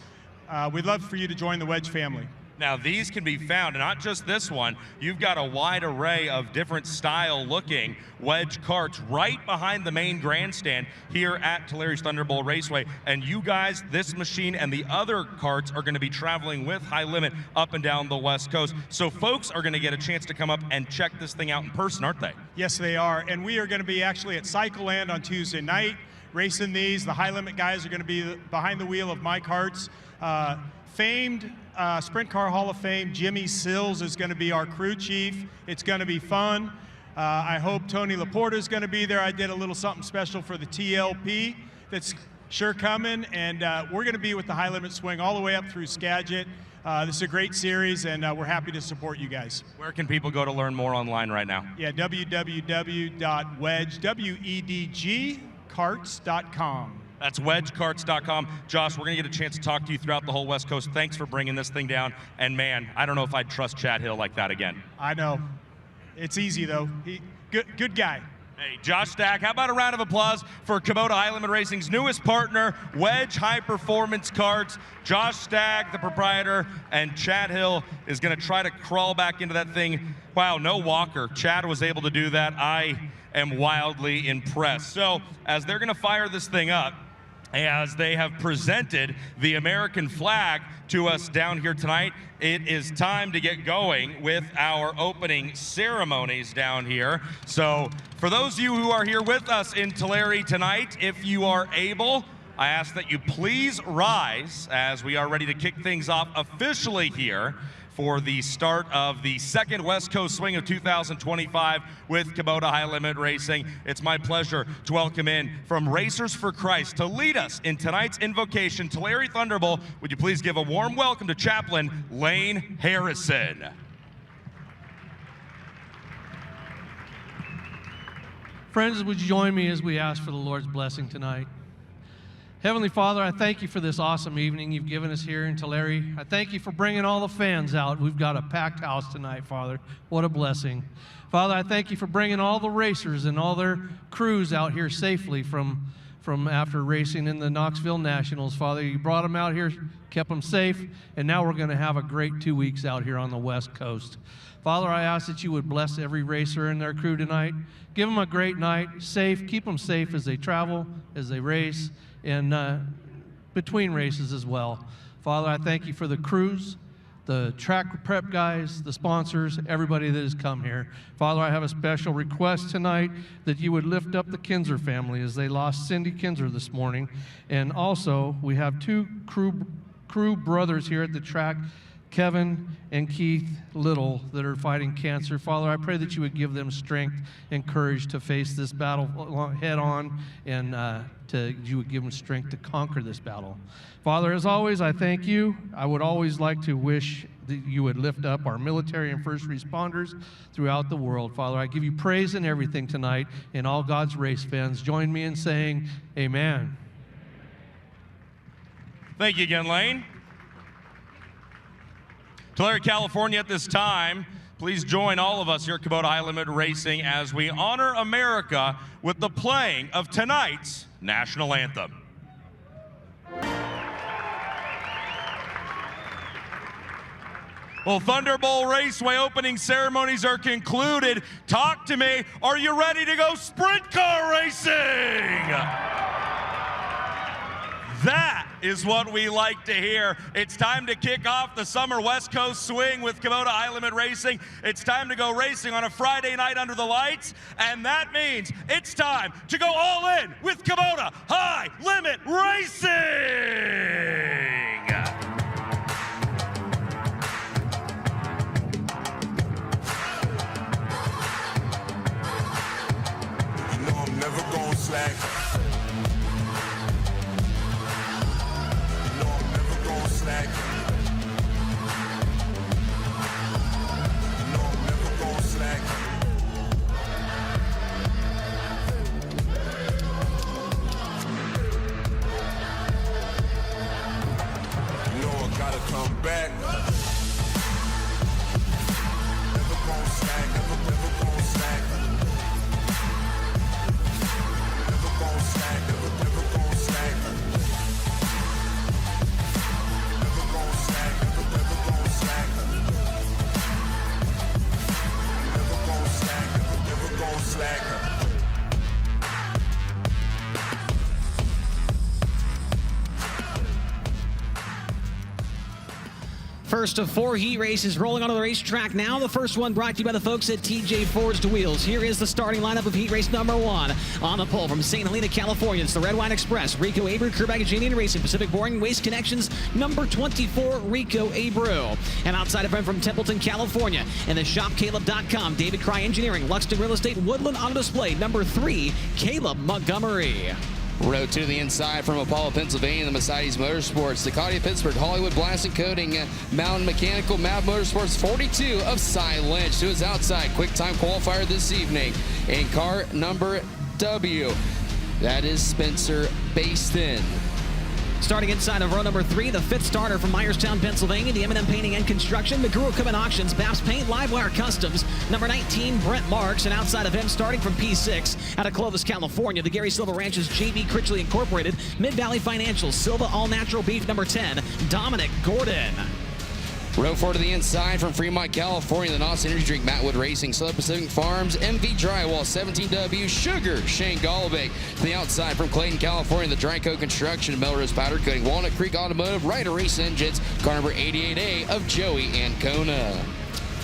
We'd love for you to join the Wedge family. Now, these can be found, and not just this one. You've got a wide array of different style-looking Wedge karts right behind the main grandstand here at Tulare's Thunderbowl Raceway. And you guys, this machine and the other karts are going to be traveling with High Limit up and down the West Coast. So folks are going to get a chance to come up and check this thing out in person, aren't they? Yes, they are. And we are going to be actually at Cycle Land on Tuesday night racing these. The High Limit guys are going to be behind the wheel of my karts. Famed Sprint Car Hall of Fame, Jimmy Sills is going to be our crew chief. It's going to be fun. I hope Tony Laporte is going to be there. I did a little something special for the TLP that's sure coming, and we're going to be with the High Limit Swing all the way up through Skagit. This is a great series, and we're happy to support you guys. Where can people go to learn more online right now? Yeah, www.wedge.karts.com. That's wedgekarts.com. Josh, we're going to get a chance to talk to you throughout the whole West Coast. Thanks for bringing this thing down. And man, I don't know if I'd trust Chad Hill like that again. I know. It's easy, though. Good guy. Hey, Josh Stagg, how about a round of applause for Kubota High Limit Racing's newest partner, Wedge High Performance Karts. Josh Stagg, the proprietor, and Chad Hill is going to try to crawl back into that thing. Wow, no walker. Chad was able to do that. I am wildly impressed. So, as they're going to fire this thing up, as they have presented the American flag to us down here tonight, it is time to get going with our opening ceremonies down here. So for those of you who are here with us in Tulare tonight, if you are able, I ask that you please rise as we are ready to kick things off officially here for the start of the second West Coast Swing of 2025 with Kubota High Limit Racing. It's my pleasure to welcome in from Racers for Christ to lead us in tonight's invocation, Tulare Thunderbowl. Would you please give a warm welcome to Chaplain Lane Harrison. Friends, would you join me as we ask for the Lord's blessing tonight? Heavenly Father, I thank you for this awesome evening you've given us here in Tulare. I thank you for bringing all the fans out. We've got a packed house tonight, Father. What a blessing. Father, I thank you for bringing all the racers and all their crews out here safely from from after racing in the Knoxville Nationals. Father, you brought them out here, kept them safe, and now we're going to have a great 2 weeks out here on the West Coast. Father, I ask that you would bless every racer and their crew tonight. Give them a great night, safe, keep them safe as they travel, as they race, and between races as well. Father, I thank you for the crews, the track prep guys, the sponsors, everybody that has come here. Father, I have a special request tonight that you would lift up the Kinzer family as they lost Cindy Kinzer this morning. And also, we have two crew brothers here at the track, Kevin and Keith Little, that are fighting cancer. Father, I pray that you would give them strength and courage to face this battle head on, and you would give them strength to conquer this battle. Father, as always, I thank you. I would always like to wish that you would lift up our military and first responders throughout the world. Father, I give you praise in everything tonight, and all God's race fans join me in saying amen. Thank you again, Lane. Tulare, California at this time, please join all of us here at Kubota High Limit Racing as we honor America with the playing of tonight's national anthem. Well, Thunderbowl Raceway opening ceremonies are concluded. Talk to me. Are you ready to go sprint car racing? That is what we like to hear. It's time to kick off the summer West Coast swing with Kubota High Limit Racing. It's time to go racing on a Friday night under the lights, and that means it's time to go all in with Kubota High Limit Racing! You know I'm never gonna slack. Slack. No, I'm never gonna slack. You know I gotta come back. Never gonna slack, never gonna slack. Never gonna slack, never gonna slack. First of 4 heat races rolling onto the racetrack now. The first one brought to you by the folks at TJ Forged Wheels. Here is the starting lineup of heat race number 1. On the pole from St. Helena, California, it's the Red Wine Express. Rico Abreu, Kerr Engineering Racing, Pacific Boring Waste Connections, number 24, Rico Abreu. And outside of him from Templeton, California, and the ShopCaleb.com, David Cry Engineering, Luxton Real Estate, Woodland Auto Display, number 3, Caleb Montgomery. Road to the inside from Apollo, Pennsylvania, the Mercedes Motorsports, Ducati of Pittsburgh, Hollywood Blasting Coating, Mountain Mechanical, Mav Motorsports, 42 of Cy Lynch, to his outside quick time qualifier this evening. In car number W, that is Spencer Baston. Starting inside of row number 3, the 5th starter from Myerstown, Pennsylvania, the M&M Painting and Construction, McGrew Equipment Auctions, Baps Paint, Livewire Customs, number 19, Brent Marks, and outside of him, starting from P6, out of Clovis, California, the Gary Silva Ranches, JB Critchley Incorporated, Mid-Valley Financial, Silva All Natural Beef, number 10, Dominic Gordon. Row 4 to the inside from Fremont, California, the Nos Energy Drink, Mattwood Racing, Southern Pacific Farms, MV Drywall, 17W, Sugar, Shane Galloway. To the outside from Clayton, California, the Dryco Construction, Melrose Powder Coating, Walnut Creek Automotive, Ryder Race Engines, car number 88A of Joey Ancona.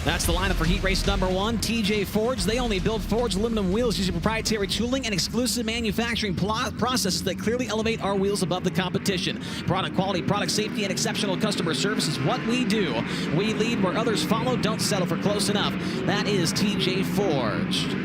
That's the lineup for heat race number 1. TJ Forge. They only build forged aluminum wheels using proprietary tooling and exclusive manufacturing processes that clearly elevate our wheels above the competition. Product quality, product safety, and exceptional customer service is what we do. We lead where others follow. Don't settle for close enough. That is TJ Forged.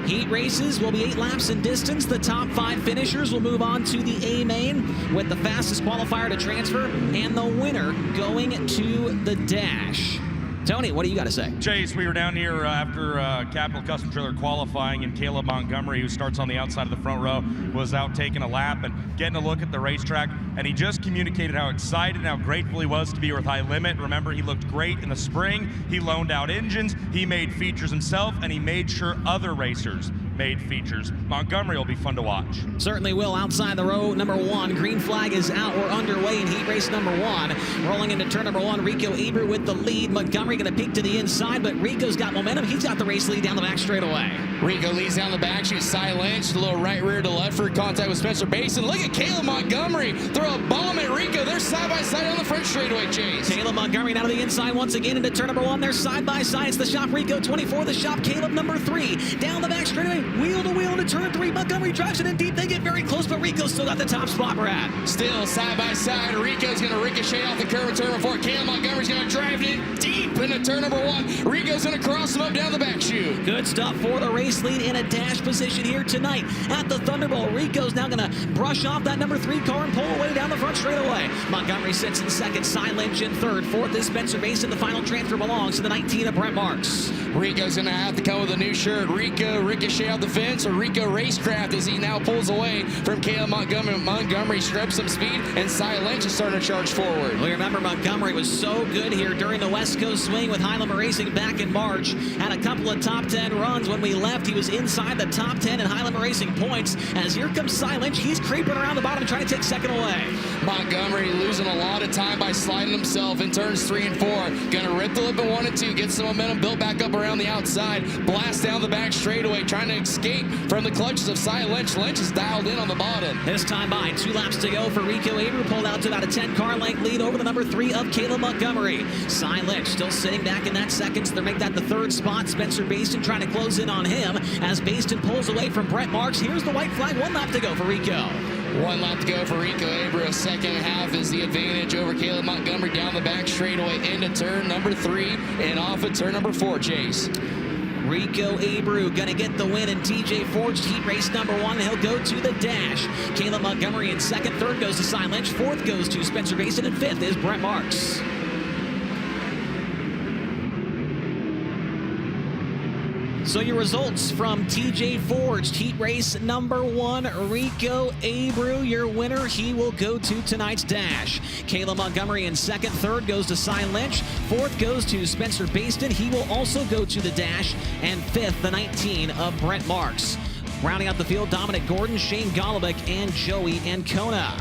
Heat races will be 8 laps in distance. The top 5 finishers will move on to the A main with the fastest qualifier to transfer and the winner going to the dash. Tony, what do you got to say? Chase, we were down here after Capital Custom Trailer qualifying, and Caleb Montgomery, who starts on the outside of the front row, was out taking a lap and getting a look at the racetrack, and he just communicated how excited and how grateful he was to be with High Limit. Remember, he looked great in the spring. He loaned out engines, he made features himself, and he made sure other racers made features. Montgomery will be fun to watch. Certainly will. Outside the row, number 1. Green flag is out. We're underway in heat race number 1. Rolling into turn number 1, Rico Abreu with the lead. Montgomery going to peek to the inside, but Rico's got momentum. He's got the race lead down the back straightaway. Rico leads down the back. She's Cy Lynch. A little right rear to left for contact with Spencer Basin. Look at Caleb Montgomery throw a bomb at Rico. They're side by side on the front straightaway, Chase. Caleb Montgomery now to the inside once again into turn number 1. They're side by side. It's the shop Rico 24, the shop Caleb number 3. Down the back straightaway, wheel to wheel into turn 3. Montgomery drives it in deep. They get very close, but Rico's still got the top spot, Brad. Still side by side. Rico's going to ricochet off the curve of turn number 4. Caleb Montgomery's going to drive it deep into turn number 1. Rico's going to cross him up down the back chute. Good stuff for the race lead in a dash position here tonight at the Thunderbowl. Rico's now going to brush off that number 3 car and pull away down the front straightaway. Montgomery sits in second, Cy Lynch in third. Fourth is Spencer Basin. The final transfer belongs to the 19 of Brent Marks. Rico's going to have to come with a new shirt. Rico ricochet off the fence, or Rico Racecraft as he now pulls away from Caleb Montgomery. Montgomery strips some speed, and Cy Lynch is starting to charge forward. Well, remember, Montgomery was so good here during the West Coast swing with High Limit Racing back in March. Had a couple of top 10 runs. When we left, he was inside the top 10 in High Limit Racing points. As here comes Cy Lynch, he's creeping around the bottom trying to take second away. Montgomery losing a lot of time by sliding himself in turns 3 and 4. Going to rip the lip in 1 and 2, get some momentum built back up around the outside, blast down the back straightaway, trying to escape from the clutches of Cy Lynch. Lynch is dialed in on the bottom. This time by 2 laps to go for Rico Abreu, pulled out to about a 10-car length lead over the number 3 of Caleb Montgomery. Cy Lynch still sitting back in that second, so they make that the 3rd spot. Spencer Basin trying to close in on him as Basin pulls away from Brent Marks. Here's the white flag, 1 lap to go for Rico. 1 lap to go for Rico Abreu. Second half is the advantage over Caleb Montgomery down the back straightaway into turn number 3 and off at turn number 4, Chase. Rico Abreu going to get the win in TJ Forged heat race number 1. He'll go to the dash. Caleb Montgomery in second. Third goes to Cy Lynch. Fourth goes to Spencer Basin. And fifth is Brent Marks. So your results from TJ Forged heat race number 1, Rico Abreu, your winner. He will go to tonight's dash. Caleb Montgomery in second. Third goes to Cy Lynch. Fourth goes to Spencer Basin. He will also go to the dash. And fifth, the 19 of Brent Marks. Rounding out the field, Dominic Gordon, Shane Golobic, and Joey Ancona.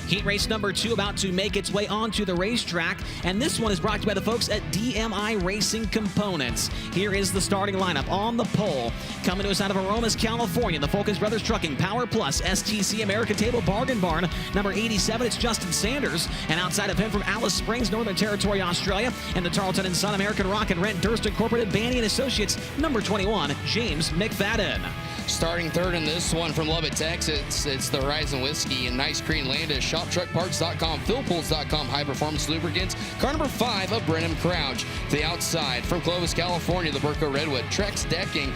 Heat race number 2 about to make its way onto the racetrack, and this one is brought to you by the folks at DMI Racing Components. Here is the starting lineup on the pole. Coming to us out of Aromas, California, the Fulkins Brothers Trucking, Power Plus, STC, American Table, Bargain Barn. Number 87, it's Justin Sanders. And outside of him from Alice Springs, Northern Territory, Australia, and the Tarleton & Son American Rock and Rent Durst Incorporated, Banny & Associates, number 21, James McFadden. Starting third in this one from Lubbock, Texas, it's the Horizon Whiskey and Nice Creek Landis, ShopTruckParts.com, PhilPools.com, High Performance Lubricants. Car number 5 of Brenham Crouch. To the outside from Clovis, California, the Burco Redwood, Trex Decking,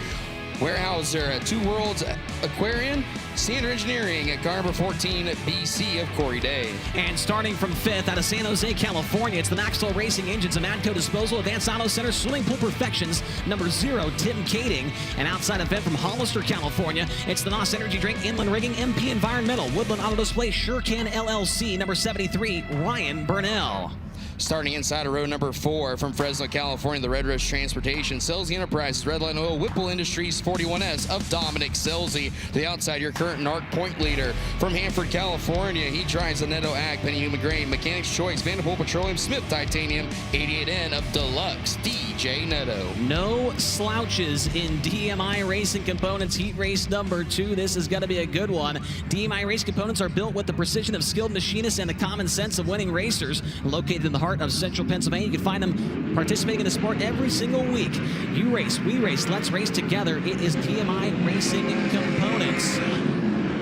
Warehouser, Two Worlds Aquarium, Standard Engineering at car number 14 at BC of Corey Day. And starting from 5th out of San Jose, California, it's the Maxwell Racing Engines, Amadco Disposal, Advanced Auto Center, Swimming Pool Perfections, number 0, Tim Kading. And outside of 5th from Hollister, California, it's the NOS Energy Drink, Inland Rigging, MP Environmental, Woodland Auto Display, SureCan LLC, number 73, Ryan Burnell. Starting inside of row number 4 from Fresno, California, the Red Rose Transportation, Selzy Enterprises, Redline Oil, Whipple Industries, 41S of Dominic Selzy. The outside, your current NARC point leader. From Hanford, California, he drives the Netto Ag, Penny Human Grain, Mechanics Choice, Vanderpool Petroleum, Smith Titanium, 88N of Deluxe, DJ Netto. No slouches in DMI Racing Components heat race number 2. This is going to be a good one. DMI Racing Components are built with the precision of skilled machinists and the common sense of winning racers. Located in the heart of central Pennsylvania, you can find them participating in the sport every single week. You race, we race, let's race together. It is DMI Racing Components.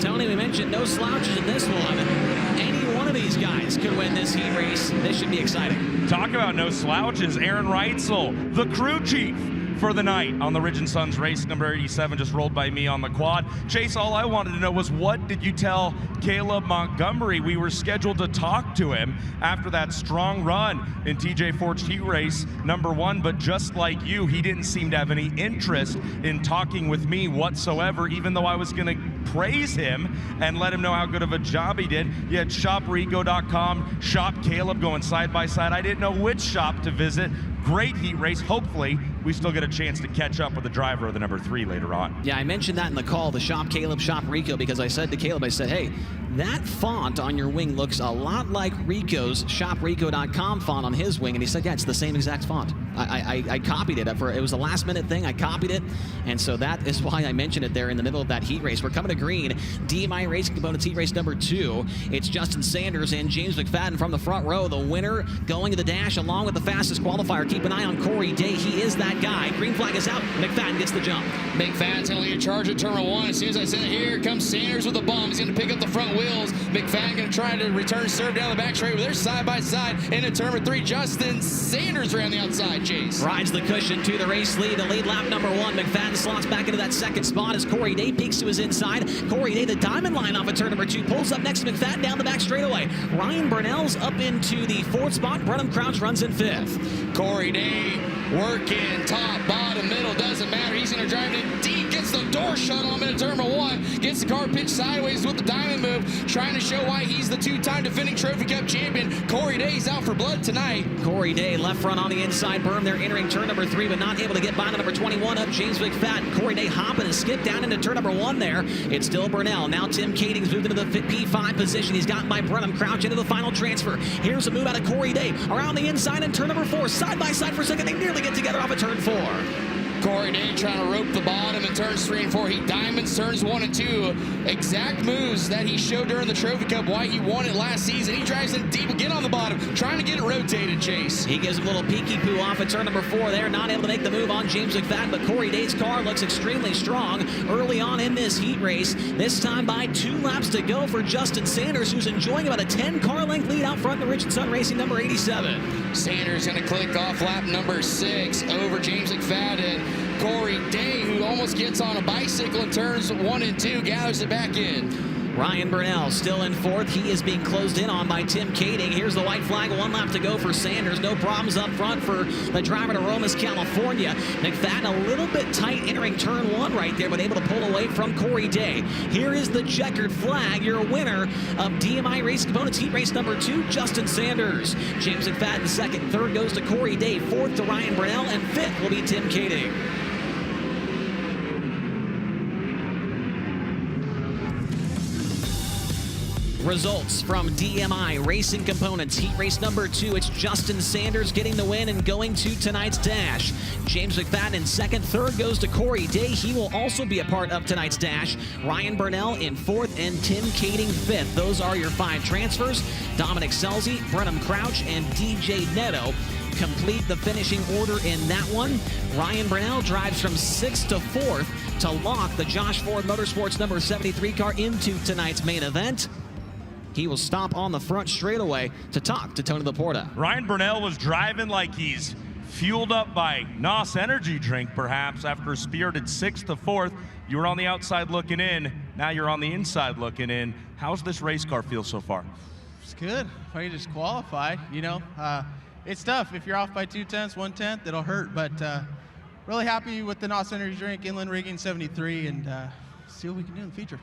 Tony, we mentioned no slouches in this one. Any one of these guys could win this heat race. This should be exciting. Talk about no slouches. Aaron Reitzel, the crew chief for the night on the Ridge & Sons race number 87, just rolled by me on the quad. Chase, all I wanted to know was, what did you tell Caleb Montgomery? We were scheduled to talk to him after that strong run in TJ Forged heat race number 1, but just like you, he didn't seem to have any interest in talking with me whatsoever, even though I was going to praise him and let him know how good of a job he did. You had shoprico.com, Shop Caleb going side by side. I didn't know which shop to visit. Great heat race. Hopefully we still get a chance to catch up with the driver of the number 3 later on. Yeah, I mentioned that in the call, the Shop Caleb, Shop Rico, because I said to Caleb, I said, hey, that font on your wing looks a lot like Rico's shoprico.com font on his wing. And he said, yeah, it's the same exact font. I copied it. It was a last-minute thing. I copied it. And so that is why I mentioned it there in the middle of that heat race. We're coming to green. DMI Racing Components heat race number 2. It's Justin Sanders and James McFadden from the front row. The winner going to the dash along with the fastest qualifier. Keep an eye on Corey Day. He is that guy. Green flag is out. McFadden gets the jump. McFadden's going to lead a charge at turn 1. As soon as I said, here comes Sanders with the bomb. He's going to pick up the front wheels. McFadden going to try to return serve down the back straight. They're side by side into turn 3. Justin Sanders around the outside, Chase. Rides the cushion to the race lead. The lead lap number 1. McFadden slots back into that second spot as Corey Day peeks to his inside. Corey Day, the diamond line off of turn number 2, pulls up next to McFadden down the back straightaway. Ryan Burnell's up into the 4th spot. Brenham Crouch runs in 5th. Corey Day working top, bottom, middle, doesn't matter. He's going to drive it deep, gets the door shut on him into turn 1, gets the car pitched sideways with the diamond move, trying to show why he's the 2-time defending Trophy Cup champion. Corey Day's out for blood tonight. Corey Day, left front on the inside berm. They're entering turn number 3, but not able to get by to number 21 up James McFadden. Corey Day hopping and skip down into turn number 1 there. It's still Burnell. Now Tim Kading's moved into the P5 position. He's gotten by Brenham Crouch into the final transfer. Here's a move out of Corey Day around the inside in turn number 4. Side by side for a second. They nearly get together off of turn 4. Corey Day trying to rope the bottom in turns 3 and 4. He diamonds turns 1 and 2. Exact moves that he showed during the Trophy Cup, why he won it last season. He drives in deep again on the bottom, trying to get it rotated, Chase. He gives him a little peeky poo off at turn number 4 there. Not able to make the move on James McFadden, but Corey Day's car looks extremely strong early on in this heat race. This time by 2 laps to go for Justin Sanders, who's enjoying about a 10-car length lead out front in the Rich & Son Racing number 87. Sanders going to click off lap number 6 over James McFadden. Corey Day, who almost gets on a bicycle in turns 1 and 2, gathers it back in. Ryan Burnell still in 4th. He is being closed in on by Tim Kading. Here's the white flag. 1 lap to go for Sanders. No problems up front for the driver to Romas, California. McFadden a little bit tight entering turn 1 right there, but able to pull away from Corey Day. Here is the checkered flag. Your winner of DMI Racing Components heat race number 2, Justin Sanders. James McFadden 2nd. 3rd goes to Corey Day. 4th to Ryan Burnell. And 5th will be Tim Kading. Results from DMI Racing Components heat race number 2. It's Justin Sanders getting the win and going to tonight's dash. James McFadden in 2nd. 3rd goes to Corey Day. He will also be a part of tonight's dash. Ryan Burnell in 4th and Tim Kading 5th. Those are your 5 transfers. Dominic Selzy, Brenham Crouch, and DJ Neto complete the finishing order in that one. Ryan Burnell drives from 6th to 4th to lock the Josh Ford Motorsports number 73 car into tonight's main event. He will stop on the front straightaway to talk to Tony Laporta. Ryan Burnell was driving like he's fueled up by NOS energy drink, perhaps, after a spirited 6th to 4th. You were on the outside looking in. Now you're on the inside looking in. How's this race car feel so far? It's good. If I just qualify, you know, it's tough. If you're off by 0.2, 1/10, it'll hurt. But really happy with the NOS energy drink, inland rigging 73, and see what we can do in the future.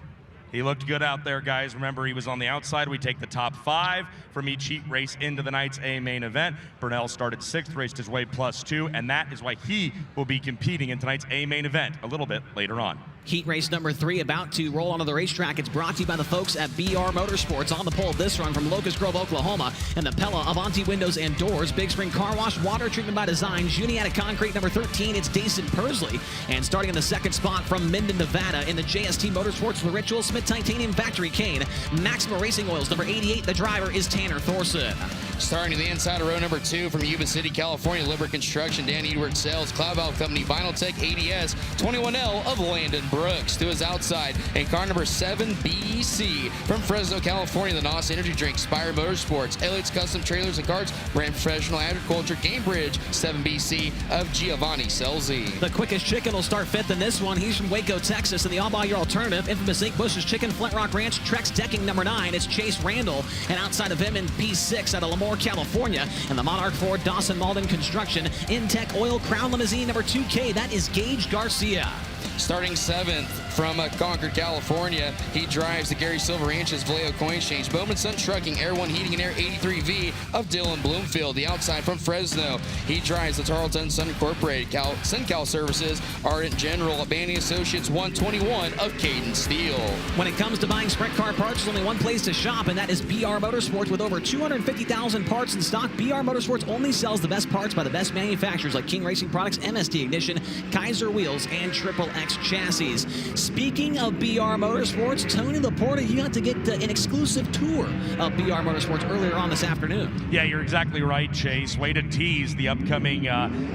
He looked good out there, guys. Remember, he was on the outside. We take the top 5 from each heat race into the night's A main event. Burnell started 6th, raced his way +2, and that is why he will be competing in tonight's A main event a little bit later on. Heat race number 3 about to roll onto the racetrack. It's brought to you by the folks at BR Motorsports. On the pole this run from Locust Grove, Oklahoma, and the Pella Avanti Windows and Doors, Big Spring Car Wash, Water Treatment by Design, Juniata Concrete number 13. It's Dason Persley. And starting in the 2nd spot from Minden, Nevada, in the JST Motorsports, the Ritual Smith Titanium Factory Cane, Maxima Racing Oils number 88. The driver is Tanner Thorson. Starting to the inside of row number 2 from Yuba City, California, Liber Construction, Dan Edwards Sales, Cloud Valve Company, Vinyl Tech, ADS, 21L of Landon Brooks to his outside. And car number 7, BC from Fresno, California, the NOS Energy Drink, Spire Motorsports, Elliot's Custom Trailers and Carts, Brand Professional Agriculture, Gamebridge, 7BC of Giovanni Selzy. The quickest chicken will start 5th in this one. He's from Waco, Texas, and the all-by-your alternative, Infamous Inc. Bush's Chicken, Flint Rock Ranch, Trex Decking number 9. It's Chase Randall. And outside of him in P6 out of Lemoore, California, and the Monarch Ford, Dawson Malden Construction, Intech Oil, Crown Limousine number 2K. That is Gage Garcia. Starting 7th from Concord, California, he drives the Gary Silver Ranches Vallejo Coin Exchange. Bowman Sun Trucking, Air 1 Heating and Air 83V of Dylan Bloomfield. The outside from Fresno, he drives the Tarleton Sun Incorporated. SunCal Services, Ardent General, Bandy Associates 121 of Caden Steele. When it comes to buying sprint car parts, there's only one place to shop, and that is BR Motorsports. With over 250,000 parts in stock, BR Motorsports only sells the best parts by the best manufacturers like King Racing Products, MST Ignition, Kaiser Wheels, and Triple X Chassis. Speaking of BR Motorsports, Tony Laporta, you got to get an exclusive tour of BR Motorsports earlier on this afternoon. Yeah, you're exactly right, Chase. Way to tease the upcoming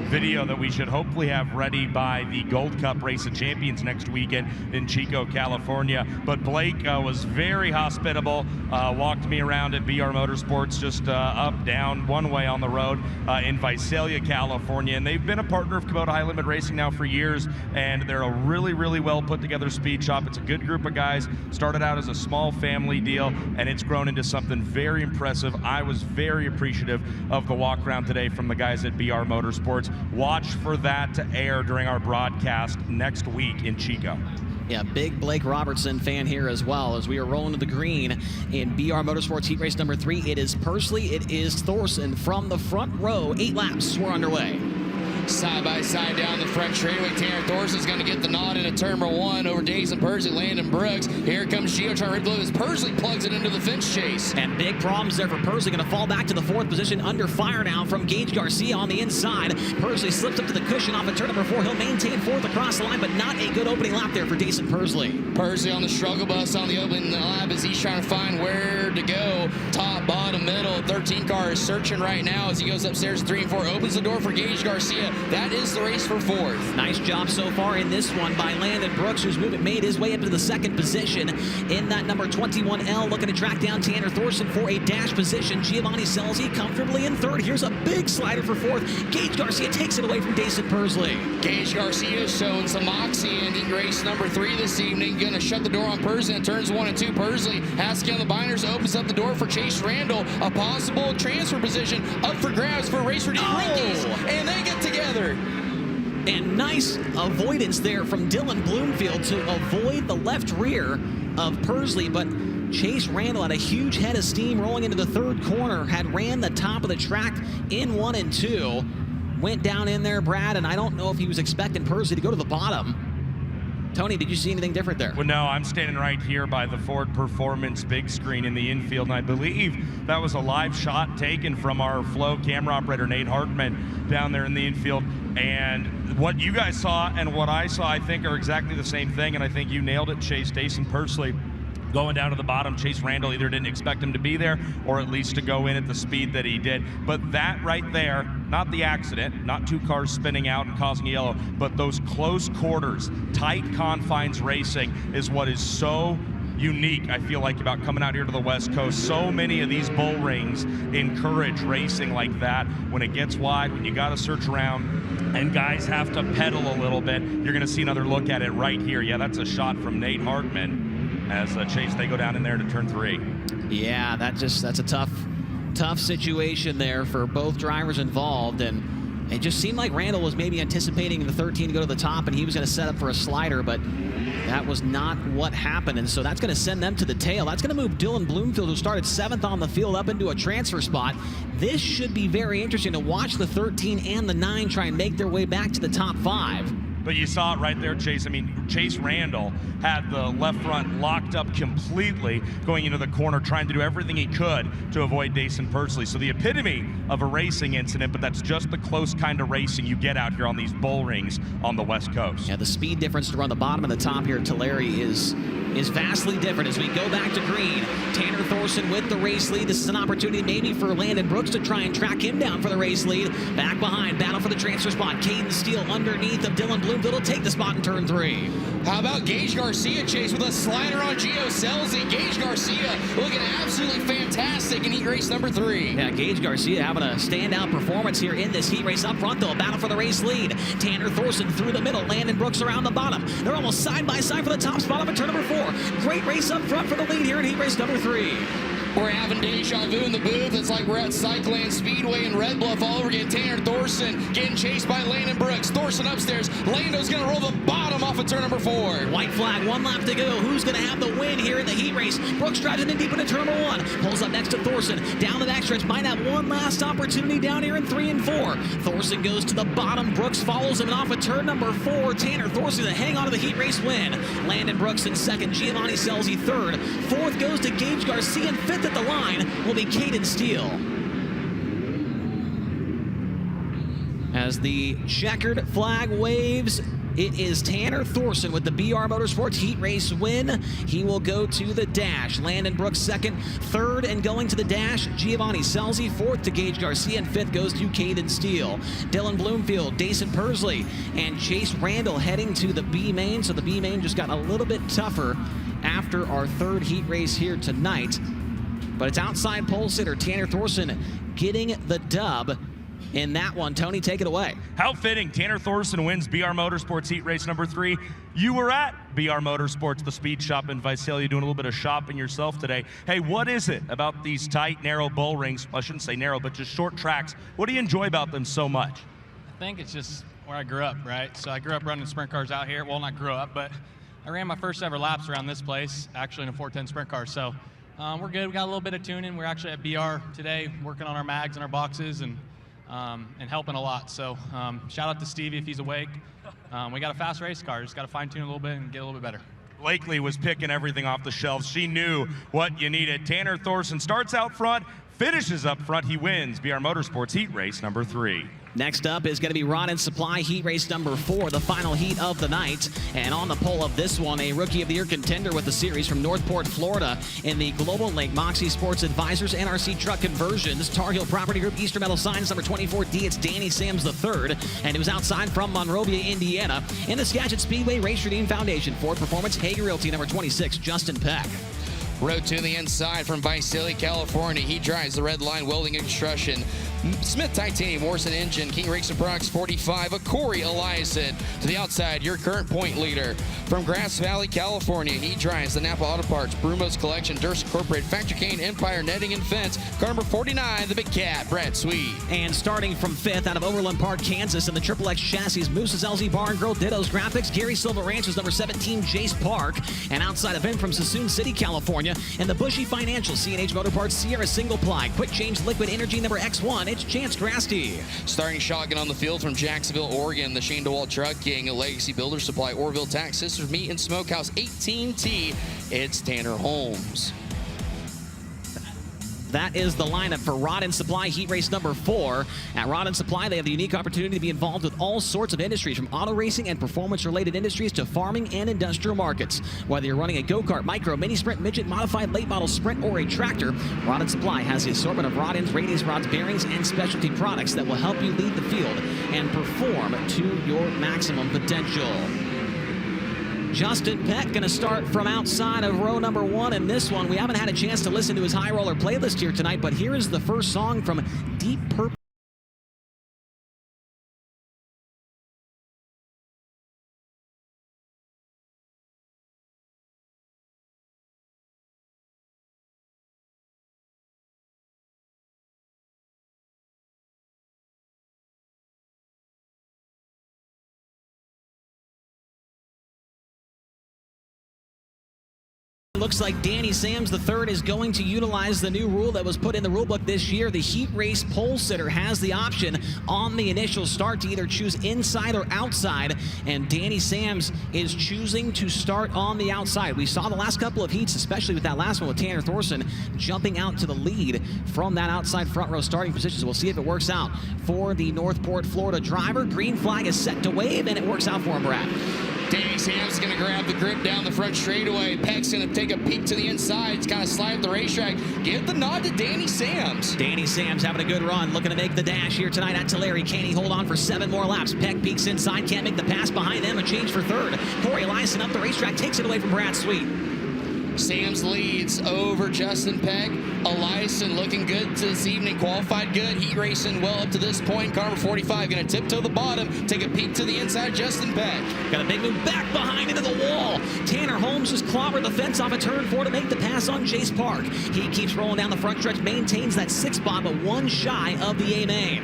video that we should hopefully have ready by the Gold Cup Race of Champions next weekend in Chico, California. But Blake was very hospitable, walked me around at BR Motorsports, just up, down, one way on the road in Visalia, California. And they've been a partner of Kubota High Limit Racing now for years, and they're a really, really well put together speed shop. It's a good group of guys. Started out as a small family deal, and it's grown into something very impressive. I was very appreciative of the walk around today from the guys at BR Motorsports. Watch for that to air during our broadcast next week in Chico. Yeah, big Blake Robertson fan here as well. As we are rolling to the green in BR Motorsports Heat Race number 3, it is Pursley, it is Thorson from the front row. 8 laps were underway. Side by side down the front straightaway, Tanner Thorson's going to get the nod into turn number 1 over Jason Pursley, Landon Brooks. Here comes Gio trying to rip as Pursley plugs it into the fence chase. And big problems there for Pursley, going to fall back to the 4th position, under fire now from Gage Garcia on the inside. Pursley slips up to the cushion off of turn number 4. He'll maintain 4th across the line, but not a good opening lap there for Jason Pursley. Pursley on the struggle bus on the opening lap as he's trying to find where to go. Top, bottom, middle. 13 car is searching right now as he goes upstairs. 3 and 4 opens the door for Gage Garcia. That is the race for 4th. Nice job so far in this one by Landon Brooks, whose movement made his way up to the 2nd position in that number 21L, looking to track down Tanner Thorson for a dash position. Giovanni Selzy comfortably in 3rd. Here's a big slider for 4th. Gage Garcia takes it away from Jason Pursley. Gage Garcia showing some moxie in heat race number 3 this evening. Going to shut the door on Pursley in turns 1 and 2. Pursley has to get on the binders, opens up the door for Chase Randall. A possible transfer position up for grabs for Race Redeemed Rookies, and they get together. And nice avoidance there from Dylan Bloomfield to avoid the left rear of Pursley, but Chase Randall had a huge head of steam rolling into the 3rd corner, had ran the top of the track in 1 and 2, went down in there, Brad, and I don't know if he was expecting Pursley to go to the bottom. Tony, did you see anything different there? Well, no, I'm standing right here by the Ford Performance big screen in the infield, and I believe that was a live shot taken from our Flow camera operator, Nate Hartman, down there in the infield. And what you guys saw and what I saw, I think, are exactly the same thing, and I think you nailed it, Chase. Jason Pursley going down to the bottom. Chase Randall either didn't expect him to be there or at least to go in at the speed that he did. But that right there, not the accident, not 2 cars spinning out and causing a yellow, but those close quarters, tight confines racing is what is so unique, I feel like, about coming out here to the West Coast. So many of these bull rings encourage racing like that. When it gets wide, when you got to search around and guys have to pedal a little bit, you're going to see another look at it right here. Yeah, that's a shot from Nate Hartman as Chase, they go down in there to turn 3. Yeah, that's a tough situation there for both drivers involved, and it just seemed like Randall was maybe anticipating the 13 to go to the top, and he was going to set up for a slider, but that was not what happened, and so that's going to send them to the tail. That's going to move Dylan Bloomfield, who started 7th on the field, up into a transfer spot. This should be very interesting to watch the 13 and the 9 try and make their way back to the top 5. But you saw it right there, Chase. I mean, Chase Randall had the left front locked up completely going into the corner, trying to do everything he could to avoid Jason Pursley. So the epitome of a racing incident, but that's just the close kind of racing you get out here on these bull rings on the West Coast. Yeah, the speed difference to run the bottom and the top here at Tulare is vastly different. As we go back to green, Tanner Thorson with the race lead. This is an opportunity maybe for Landon Brooks to try and track him down for the race lead. Back behind, battle for the transfer spot. Caden Steele underneath of Dylan Bloomfield will take the spot in turn 3. How about Gage Garcia, Chase, with a slider on Gio Selzy. Gage Garcia looking absolutely fantastic in heat race number 3. Yeah, Gage Garcia having a standout performance here in this heat race. Up front, though, a battle for the race lead. Tanner Thorson through the middle. Landon Brooks around the bottom. They're almost side by side for the top spot up at turn number 4. Great race up front for the lead here in heat race number 3. We're having deja vu in the booth. It's like we're at Cyclone Speedway in Red Bluff all over again. Tanner Thorson getting chased by Landon Brooks. Thorson upstairs. Lando's going to roll the bottom off of turn number 4. White flag, 1 lap to go. Who's going to have the win here in the heat race? Brooks drives it in deep into turn number 1. Pulls up next to Thorson. Down the backstretch. Might have one last opportunity down here in 3 and 4. Thorson goes to the bottom. Brooks follows him, and off of turn number 4. Tanner Thorson to hang on to the heat race win. Landon Brooks in second. Giovanni Selzy third. Fourth goes to Gage Garcia, and fifth at the line will be Caden Steele. As the checkered flag waves, it is Tanner Thorson with the BR Motorsports heat race win. He will go to the dash. Landon Brooks second, third and going to the dash, Giovanni Selzy, fourth to Gage Garcia, and fifth goes to Caden Steele. Dylan Bloomfield, Dason Persley, and Chase Randall heading to the B main. So the B main just got a little bit tougher after our third heat race here tonight. But it's outside pole sitter Tanner Thorson getting the dub in that one. Tony, take it away. How fitting. Tanner Thorson wins BR Motorsports heat race number 3. You were at BR Motorsports, the speed shop in Visalia, doing a little bit of shopping yourself today. Hey, what is it about these tight, narrow bull rings? Well, I shouldn't say narrow, but just short tracks. What do you enjoy about them so much? I think it's just where I grew up, right? So I grew up running sprint cars out here. Well, not grew up, but I ran my first ever laps around this place, actually in a 410 sprint car. So we're good. We got a little bit of tuning. We're actually at BR today, working on our mags and our boxes and helping a lot. So shout out to Stevie if he's awake. We got a fast race car. Just got to fine tune a little bit and get a little bit better. Blakely was picking everything off the shelves. She knew what you needed. Tanner Thorson starts out front, finishes up front. He wins BR Motorsports heat race number 3. Next up is going to be Rod and Supply heat race number 4, the final heat of the night. And on the pole of this one, a Rookie of the Year contender with the series from Northport, Florida, in the Global Link Moxie Sports Advisors NRC Truck Conversions Tar Heel Property Group Easter Metal Signs number 24D. It's Danny Sams III, and it was outside from Monrovia, Indiana. In the Skagit Speedway Race Redeem Foundation Ford Performance Hager Realty number 26, Justin Peck. Road to the inside from Visalia, California. He drives the red line welding and construction. Smith Titanium Morrison engine. King Rakes and Products 45. A Corey Eliason to the outside. Your current point leader from Grass Valley, California. He drives the Napa Auto Parts, Brumos Collection, Durst Incorporated, Factor Cane, Empire Netting and Fence. Car number 49, the Big Cat, Brad Sweet. And starting from 5th out of Overland Park, Kansas, in the Triple X chassis, Moose's LZ Barn Grill, Ditto's Graphics, Gary Silva Ranch's number 17, Jace Park. And outside of him from Sassoon City, California, and the Bushy Financial C&H Motor Parts Sierra Single Ply Quick Change Liquid Energy number X1, it's Chance Grasty. Starting shotgun on the field from Jacksonville, Oregon, the Shane DeWalt Trucking, Legacy Builder Supply, Orville Tax, Sisters Meat and Smokehouse 18T, it's Tanner Holmes. That is the lineup for Rod and Supply heat race number 4. At Rod and Supply, they have the unique opportunity to be involved with all sorts of industries, from auto racing and performance-related industries to farming and industrial markets. Whether you're running a go-kart, micro, mini sprint, midget, modified, late model sprint, or a tractor, Rod and Supply has the assortment of rod ends, radius rods, bearings, and specialty products that will help you lead the field and perform to your maximum potential. Justin Peck going to start from outside of row number 1 in this one. We haven't had a chance to listen to his High Roller playlist here tonight, but here is the first song from Deep Purple. Looks like Danny Sams III is going to utilize the new rule that was put in the rulebook this year. The heat race pole sitter has the option on the initial start to either choose inside or outside, and Danny Sams is choosing to start on the outside. We saw the last couple of heats, especially with that last one with Tanner Thorson jumping out to the lead from that outside front row starting position. So we'll see if it works out for the Northport, Florida driver. Green flag is set to wave, and it works out for him, Brad. Danny Sams is going to grab the grip down the front straightaway. Peck's going to take a peek to the inside. He's kind of slide up the racetrack. Give the nod to Danny Sams. Danny Sams having a good run, looking to make the dash here tonight at Tulare. Can he hold on for 7 more laps? Peck peeks inside, can't make the pass behind them. A change for third. Corey Eliason up the racetrack, takes it away from Brad Sweet. Sam's leads over Justin Peck. Eliason looking good this evening, qualified good. Heat racing well up to this point. Car number 45 going to tiptoe the bottom, take a peek to the inside, Justin Peck. Got a big move back behind into the wall. Tanner Holmes just clobbered the fence off a turn 4 to make the pass on Jace Park. He keeps rolling down the front stretch, maintains that 6th spot, but 1 shy of the A-main.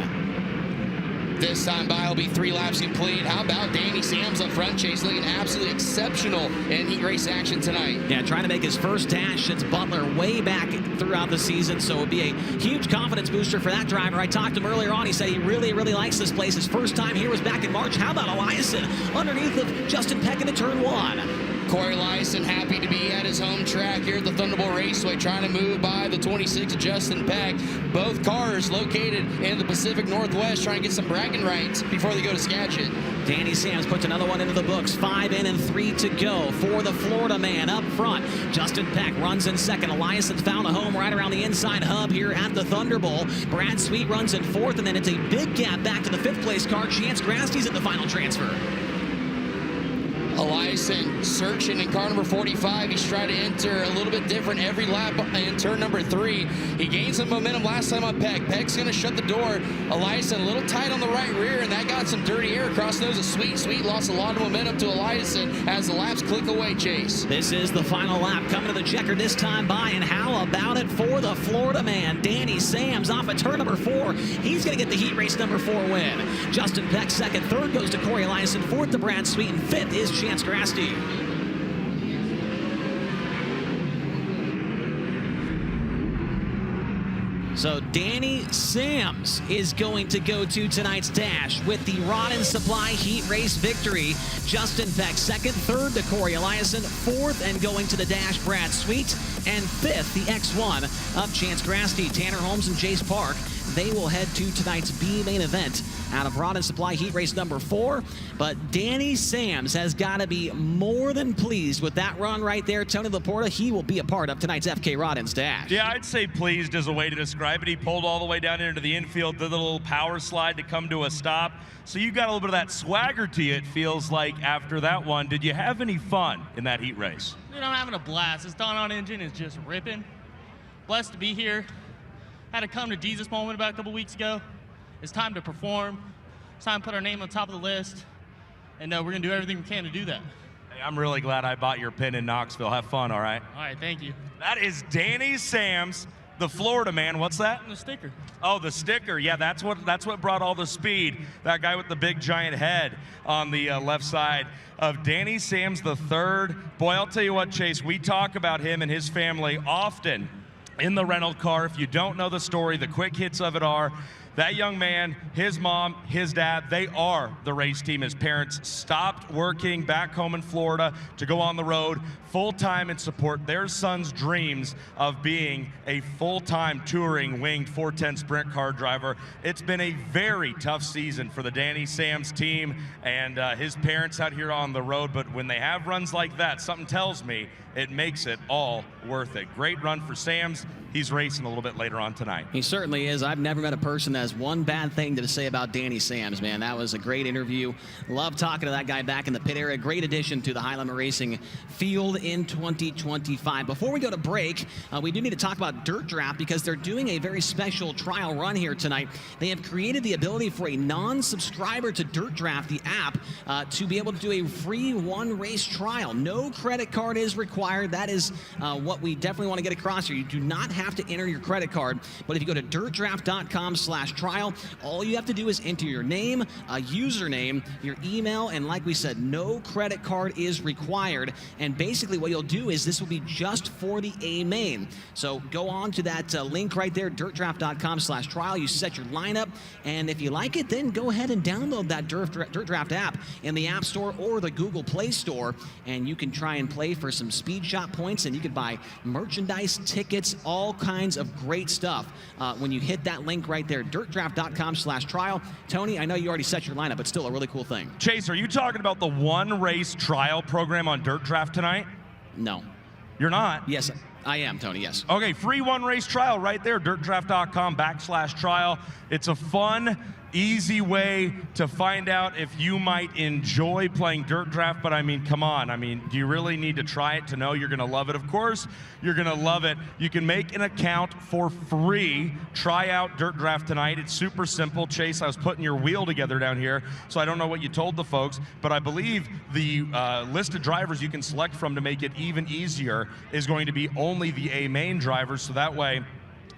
This time by will be 3 laps complete. How about Danny Sams up front, Chase, looking absolutely exceptional in heat race action tonight. Yeah, trying to make his first dash since Butler way back throughout the season, so it would be a huge confidence booster for that driver. I talked to him earlier on. He said he really, really likes this place. His first time here was back in March. How about Eliason underneath of Justin Peck into turn 1? Corey Eliason happy to be at his home track here at the Thunderbowl Raceway, trying to move by the 26 Justin Peck. Both cars located in the Pacific Northwest, trying to get some bragging rights before they go to Skagit. Danny Sams puts another one into the books. 5 in and 3 to go for the Florida man up front. Justin Peck runs in second. Eliason's found a home right around the inside hub here at the Thunderbowl. Brad Sweet runs in 4th, and then it's a big gap back to the 5th place car. Chance Grasty's in the final transfer. Eliason searching in car number 45. He's trying to enter a little bit different every lap in turn number 3. He gained some momentum last time on Peck. Peck's going to shut the door. Eliason a little tight on the right rear, and that got some dirty air across the nose of Sweet. Sweet lost a lot of momentum to Eliason as the laps click away, Chase. This is the final lap coming to the checker this time by, and how about it for the Florida man? Danny Sams off of turn number 4. He's going to get the heat race number 4 win. Justin Peck second. Third goes to Corey Eliason. 4th to Brad Sweet, and 5th is Chance Grasty. So Danny Sams is going to go to tonight's dash with the Rod and Supply Heat Race victory. Justin Peck second, 3rd to Corey Eliason, 4th and going to the dash Brad Sweet, and 5th the X1 of Chance Grasty. Tanner Holmes and Jace Park, they will head to tonight's B main event out of Rod and Supply Heat Race number 4. But Danny Sams has got to be more than pleased with that run right there. Tony Laporta, he will be a part of tonight's FK Rod-Ins dash. Yeah, I'd say pleased is a way to describe it. He pulled all the way down into the infield, did a little power slide to come to a stop. So you got a little bit of that swagger to you, it feels like, after that one. Did you have any fun in that heat race? Dude, I'm having a blast. This Dawn engine is just ripping. Blessed to be here. Had a come to Jesus moment about a couple weeks ago. It's time to perform. It's time to put our name on top of the list. And we're going to do everything we can to do that. Hey, I'm really glad I bought your pin in Knoxville. Have fun, all right? All right, thank you. That is Danny Sams, the Florida man. What's that? The sticker. Oh, the sticker. Yeah, that's what brought all the speed. That guy with the big giant head on the left side of Danny Sams the third. Boy, I'll tell you what, Chase, we talk about him and his family often in the rental car. If you don't know the story, the quick hits of it are that young man, his mom, his dad, they are the race team. His parents stopped working back home in Florida to go on the road full-time and support their son's dreams of being a full-time touring winged 410 sprint car driver. It's been a very tough season for the Danny Sams team and his parents out here on the road, but when they have runs like that, something tells me it makes it all worth it. Great run for Sams. He's racing a little bit later on tonight. He certainly is. I've never met a person that has one bad thing to say about Danny Sams, man. That was a great interview. Love talking to that guy back in the pit area. Great addition to the High Limit Racing field in 2025. Before we go to break, we do need to talk about Dirt Draft because they're doing a very special trial run here tonight. They have created the ability for a non-subscriber to Dirt Draft, the app, to be able to do a free one-race trial. No credit card is required. That is what we definitely want to get across here. You do not have to enter your credit card, but if you go to dirtdraft.com/trial, all you have to do is enter your name, a username, your email, and like we said, no credit card is required. And basically what you'll do is this will be just for the A main. So go on to that link right there, dirtdraft.com/trial. You set your lineup, and if you like it, then go ahead and download that Dirt Draft app in the App Store or the Google Play Store, and you can try and play for some speed shot points, and you can buy merchandise, tickets, all kinds of great stuff when you hit that link right there, dirtdraft.com/trial. Tony, I know you already set your lineup, but still a really cool thing. Chase, are you talking about the one race trial program on Dirt Draft tonight? No. You're not? Yes. I am, Tony, yes. Okay, free one-race trial right there, dirtdraft.com/trial. It's a fun, easy way to find out if you might enjoy playing Dirt Draft, but I mean, come on. I mean, do you really need to try it to know you're going to love it? Of course, you're going to love it. You can make an account for free. Try out Dirt Draft tonight. It's super simple. Chase, I was putting your wheel together down here, so I don't know what you told the folks, but I believe the list of drivers you can select from to make it even easier is going to be only the A main drivers, so that way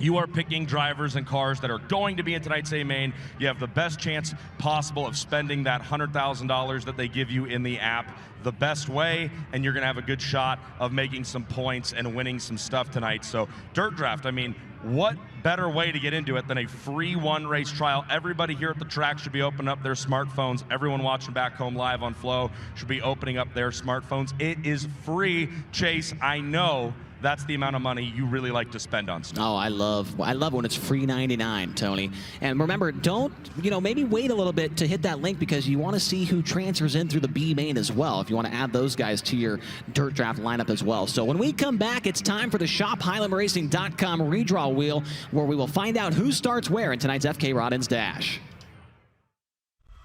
you are picking drivers and cars that are going to be in tonight's A main. You have the best chance possible of spending that $100,000 that they give you in the app the best way, and you're going to have a good shot of making some points and winning some stuff tonight. So Dirt Draft, I mean, what better way to get into it than a free one-race trial? Everybody here at the track should be opening up their smartphones. Everyone watching back home live on Flow should be opening up their smartphones. It is free. Chase, I know that's the amount of money you really like to spend on stuff. Oh, I love when it's free 99, Tony. And remember, don't, maybe wait a little bit to hit that link, because you want to see who transfers in through the B main as well, if you want to add those guys to your Dirt Draft lineup as well. So when we come back, it's time for the shophighlimitracing.com redraw wheel, where we will find out who starts where in tonight's FK Rodden's Dash.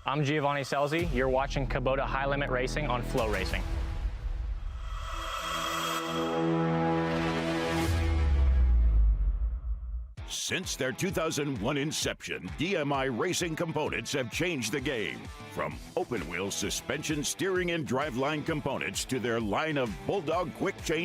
I'm Giovanni Selzy. You're watching Kubota High Limit Racing on FloRacing. Since their 2001 inception, DMI Racing Components have changed the game. From open-wheel suspension, steering, and driveline components to their line of Bulldog quick change